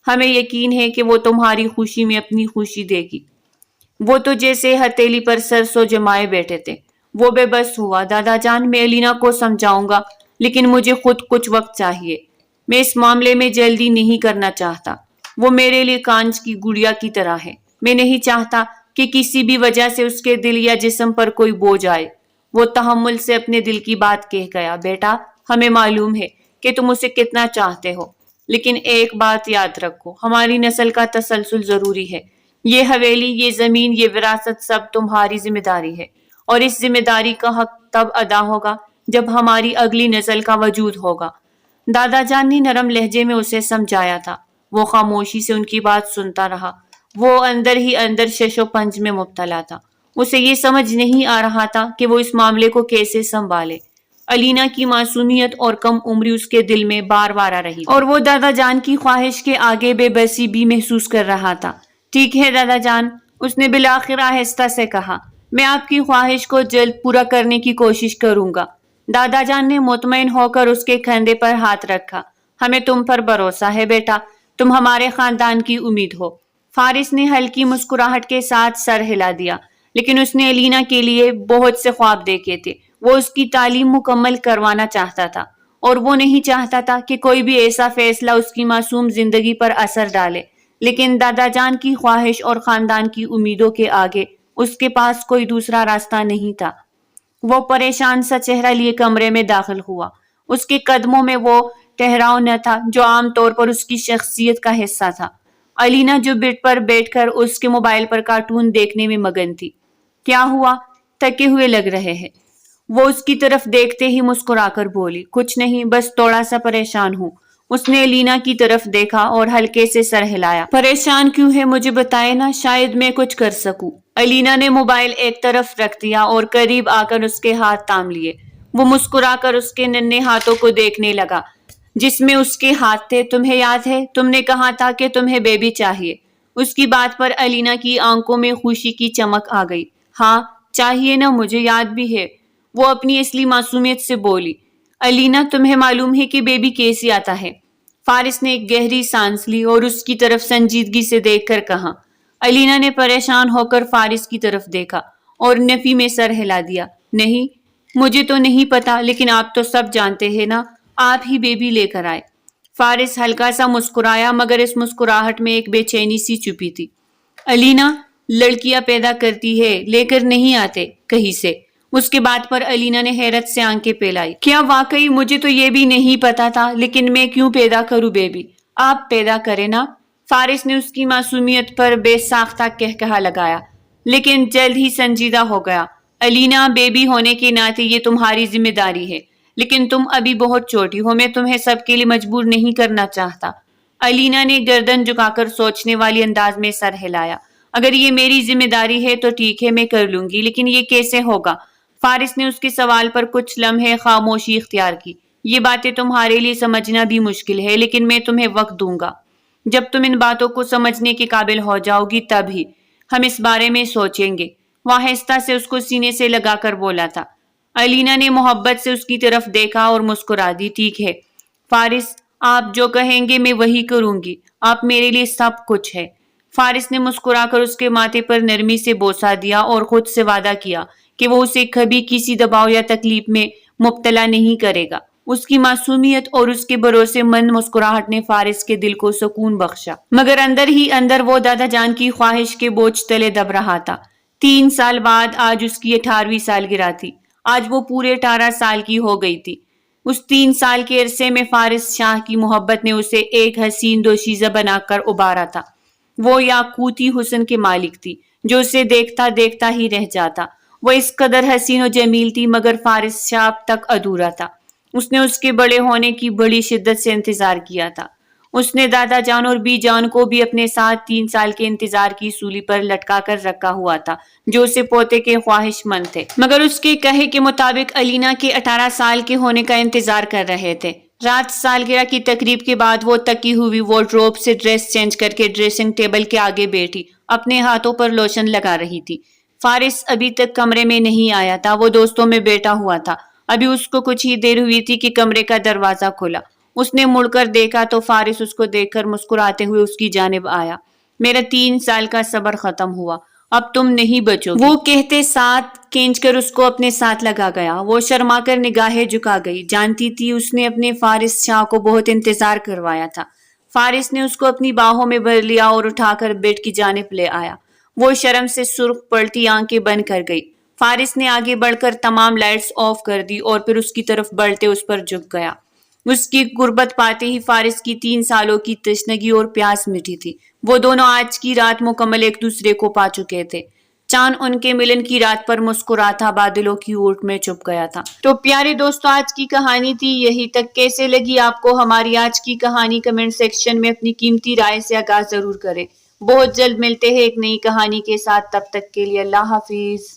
ہمیں یقین ہے کہ وہ تمہاری خوشی میں اپنی خوشی دے گی۔ وہ تو جیسے ہتھیلی پر سرسوں جمائے بیٹھے تھے۔ وہ بے بس ہوا۔ دادا جان، میں الینا کو سمجھاؤں گا، لیکن مجھے خود کچھ وقت چاہیے۔ میں اس معاملے میں جلدی نہیں کرنا چاہتا۔ وہ میرے لیے کانچ کی گڑیا کی طرح ہے۔ میں نہیں چاہتا کہ کسی بھی وجہ سے اس کے دل یا جسم پر کوئی بوجھ آئے۔ وہ تحمل سے اپنے دل کی بات کہہ گیا۔ بیٹا، ہمیں معلوم ہے کہ تم اسے کتنا چاہتے ہو، لیکن ایک بات یاد رکھو، ہماری نسل کا تسلسل ضروری ہے۔ یہ حویلی، یہ زمین، یہ وراثت سب تمہاری ذمہ داری ہے، اور اس ذمہ داری کا حق تب ادا ہوگا جب ہماری اگلی نسل کا وجود ہوگا۔ دادا جان نے نرم لہجے میں اسے سمجھایا تھا۔ وہ خاموشی سے ان کی بات سنتا رہا۔ وہ اندر ہی اندر شش و پنج میں مبتلا تھا۔ اسے یہ سمجھ نہیں آ رہا تھا کہ وہ اس معاملے کو کیسے سنبھالے۔ الینا کی معصومیت اور کم عمری اس کے دل میں بار بار آ رہی اور وہ دادا جان کی خواہش کے آگے بے بسی بھی محسوس کر رہا تھا۔ ٹھیک ہے دادا جان، اس نے بالآخر آہستہ سے کہا، میں آپ کی خواہش کو جلد پورا کرنے کی کوشش کروں گا۔ دادا جان نے مطمئن ہو کر اس کے کندھے پر ہاتھ رکھا۔ ہمیں تم پر بھروسہ ہے بیٹا، تم ہمارے خاندان کی امید ہو۔ فارس نے ہلکی مسکراہٹ کے ساتھ سر ہلا دیا، لیکن اس نے الینا کے لیے بہت سے خواب دیکھے تھے۔ وہ اس کی تعلیم مکمل کروانا چاہتا تھا، اور وہ نہیں چاہتا تھا کہ کوئی بھی ایسا فیصلہ اس کی معصوم زندگی پر اثر ڈالے۔ لیکن دادا جان کی خواہش اور خاندان کی امیدوں کے آگے اس کے پاس کوئی دوسرا راستہ نہیں تھا۔ وہ پریشان سا چہرہ لیے کمرے میں داخل ہوا۔ اس کے قدموں میں وہ ٹھہراؤ نہ تھا جو عام طور پر اس کی شخصیت کا حصہ تھا۔ الینا جو بیڈ پر بیٹھ کر اس کے موبائل پر کارٹون دیکھنے میں مگن تھی۔ کیا ہوا؟ تھکے ہوئے لگ رہے ہیں۔ وہ اس کی طرف دیکھتے ہی مسکرا کر بولی، کچھ نہیں، بس تھوڑا سا پریشان ہوں۔ اس نے الینا کی طرف دیکھا اور ہلکے سے سر ہلایا۔ پریشان کیوں ہے مجھے بتائے نا، شاید میں کچھ کر سکوں۔ الینا نے موبائل ایک طرف رکھ دیا اور قریب آ کر اس کے ہاتھ تھام لیے۔ وہ مسکرا کر اس کے ننھے ہاتھوں کو دیکھنے لگا جس میں اس کے ہاتھ تھے۔ تمہیں یاد ہے تم نے کہا تھا کہ تمہیں بیبی چاہیے؟ اس کی بات پر الینا کی آنکھوں میں خوشی کی چمک آ گئی۔ ہاں چاہیے نا، مجھے یاد بھی ہے، وہ اپنی اصلی معصومیت سے بولی۔ الینا، تمہیں معلوم ہے کہ بیبی کیسے آتا ہے؟ فارس نے ایک گہری سانس لی اور اس کی طرف سنجیدگی سے دیکھ کر کہا۔ الینا نے پریشان ہو کر فارس کی طرف دیکھا اور نفی میں سر ہلا دیا۔ نہیں، مجھے تو نہیں پتا، لیکن آپ تو سب جانتے ہیں نا، آپ ہی بیبی لے کر آئے۔ فارس ہلکا سا مسکرایا، مگر اس مسکراہٹ میں ایک بے چینی سی چھپی تھی۔ الینا، لڑکیاں پیدا کرتی ہے، لے کر نہیں آتے کہیں سے۔ اس کے بات پر الینا نے حیرت سے آنکھیں پھیلائی۔ کیا واقعی؟ مجھے تو یہ بھی نہیں پتا تھا، لیکن میں کیوں پیدا کروں بیبی؟ آپ پیدا کریں نا۔ فارس نے اس کی معصومیت پر بے ساختہ قہقہا لگایا، لیکن جلد ہی سنجیدہ ہو گیا۔ الینا، بیبی ہونے کے ناطے یہ تمہاری ذمہ داری ہے، لیکن تم ابھی بہت چھوٹی ہو، میں تمہیں سب کے لیے مجبور نہیں کرنا چاہتا۔ الینا نے گردن جھکا کر سوچنے والی انداز میں سر ہلایا۔ اگر یہ میری ذمہ داری ہے تو ٹھیک ہے، میں کر لوں گی، لیکن یہ کیسے ہوگا؟ فارس نے اس کے سوال پر کچھ لمحے خاموشی اختیار کی۔ یہ باتیں تمہارے لیے سمجھنا بھی مشکل ہے، لیکن میں تمہیں وقت دوں گا۔ جب تم ان باتوں کو سمجھنے کے قابل ہو جاؤ گی تب ہی ہم اس بارے میں سوچیں گے۔ وہ آہستہ سے اس کو سینے سے لگا کر بولا تھا۔ الینا نے محبت سے اس کی طرف دیکھا اور مسکرا دی۔ ٹھیک ہے فارس، آپ جو کہیں گے میں وہی کروں گی۔ آپ میرے لیے سب کچھ ہے۔ فارس نے مسکرا کر اس کے ماتھے پر نرمی سے بوسہ دیا اور خود سے وعدہ کیا کہ وہ اسے کبھی کسی دباؤ یا تکلیف میں مبتلا نہیں کرے گا۔ اس کی معصومیت اور اس کے بھروسے مند مسکراہٹ نے فارس کے دل کو سکون بخشا، مگر اندر ہی اندر وہ دادا جان کی خواہش کے بوجھ تلے دب رہا تھا۔ 3 سال بعد آج اس کی 18ویں سالگرہ تھی۔ آج وہ پورے 18 سال کی ہو گئی تھی۔ اس 3 سال کے عرصے میں فارس شاہ کی محبت نے اسے ایک حسین دوشیزہ بنا کر ابھارا تھا۔ وہ یاقوتی حسن کے مالک تھی جو اسے دیکھتا دیکھتا ہی رہ جاتا۔ وہ اس قدر حسین و جمیل تھی، مگر فارس شاہ اب تک ادھورا تھا۔ اس نے اس کے بڑے ہونے کی بڑی شدت سے انتظار کیا تھا۔ اس نے دادا جان اور بی جان کو بھی اپنے ساتھ 3 سال کے انتظار کی سولی پر لٹکا کر رکھا ہوا تھا، جو اسے پوتے کے خواہش مند تھے، مگر اس کے کہے کے مطابق الینا کے 18 سال کے ہونے کا انتظار کر رہے تھے۔ رات سالگرہ کی تقریب کے بعد وہ تکی ہوئی وارڈروب سے ڈریس چینج کر کے ڈریسنگ ٹیبل کے آگے بیٹھی اپنے ہاتھوں پر لوشن لگا رہی تھی۔ فارس ابھی تک کمرے میں نہیں آیا تھا، وہ دوستوں میں بیٹھا ہوا تھا۔ ابھی اس کو کچھ ہی دیر ہوئی تھی کہ کمرے کا دروازہ کھلا۔ اس نے مڑ کر دیکھا تو فارس اس کو دیکھ کر مسکراتے ہوئے اس کی جانب آیا۔ میرا 3 سال کا صبر ختم ہوا، اب تم نہیں بچو گی، وہ کہتے ساتھ کھینچ کر اس کو اپنے ساتھ لگا گیا۔ وہ شرما کر نگاہیں جھکا گئی، جانتی تھی اس نے اپنے فارس شاہ کو بہت انتظار کروایا تھا۔ فارس نے اس کو اپنی باہوں میں بھر لیا اور اٹھا کر بیڈ کی جانب لے آیا۔ وہ شرم سے سرخ پڑتی آنکھیں بند کر گئی۔ فارس نے آگے بڑھ کر تمام لائٹس آف کر دی اور پھر اس کی طرف بڑھتے اس پر جھک گیا۔ اس کی قربت پاتے ہی فارس کی 3 سالوں کی تشنگی اور پیاس مٹی تھی۔ وہ دونوں آج کی رات مکمل ایک دوسرے کو پا چکے تھے۔ چاند ان کے ملن کی رات پر مسکرا تھا، بادلوں کی اوٹ میں چھپ گیا تھا۔ تو پیارے دوستوں، آج کی کہانی تھی یہی تک۔ کیسے لگی آپ کو ہماری آج کی کہانی؟ کمنٹ سیکشن میں اپنی قیمتی رائے سے آگاہ ضرور کریں۔ بہت جلد ملتے ہیں ایک نئی کہانی کے ساتھ، تب تک کے لیے اللہ حافظ۔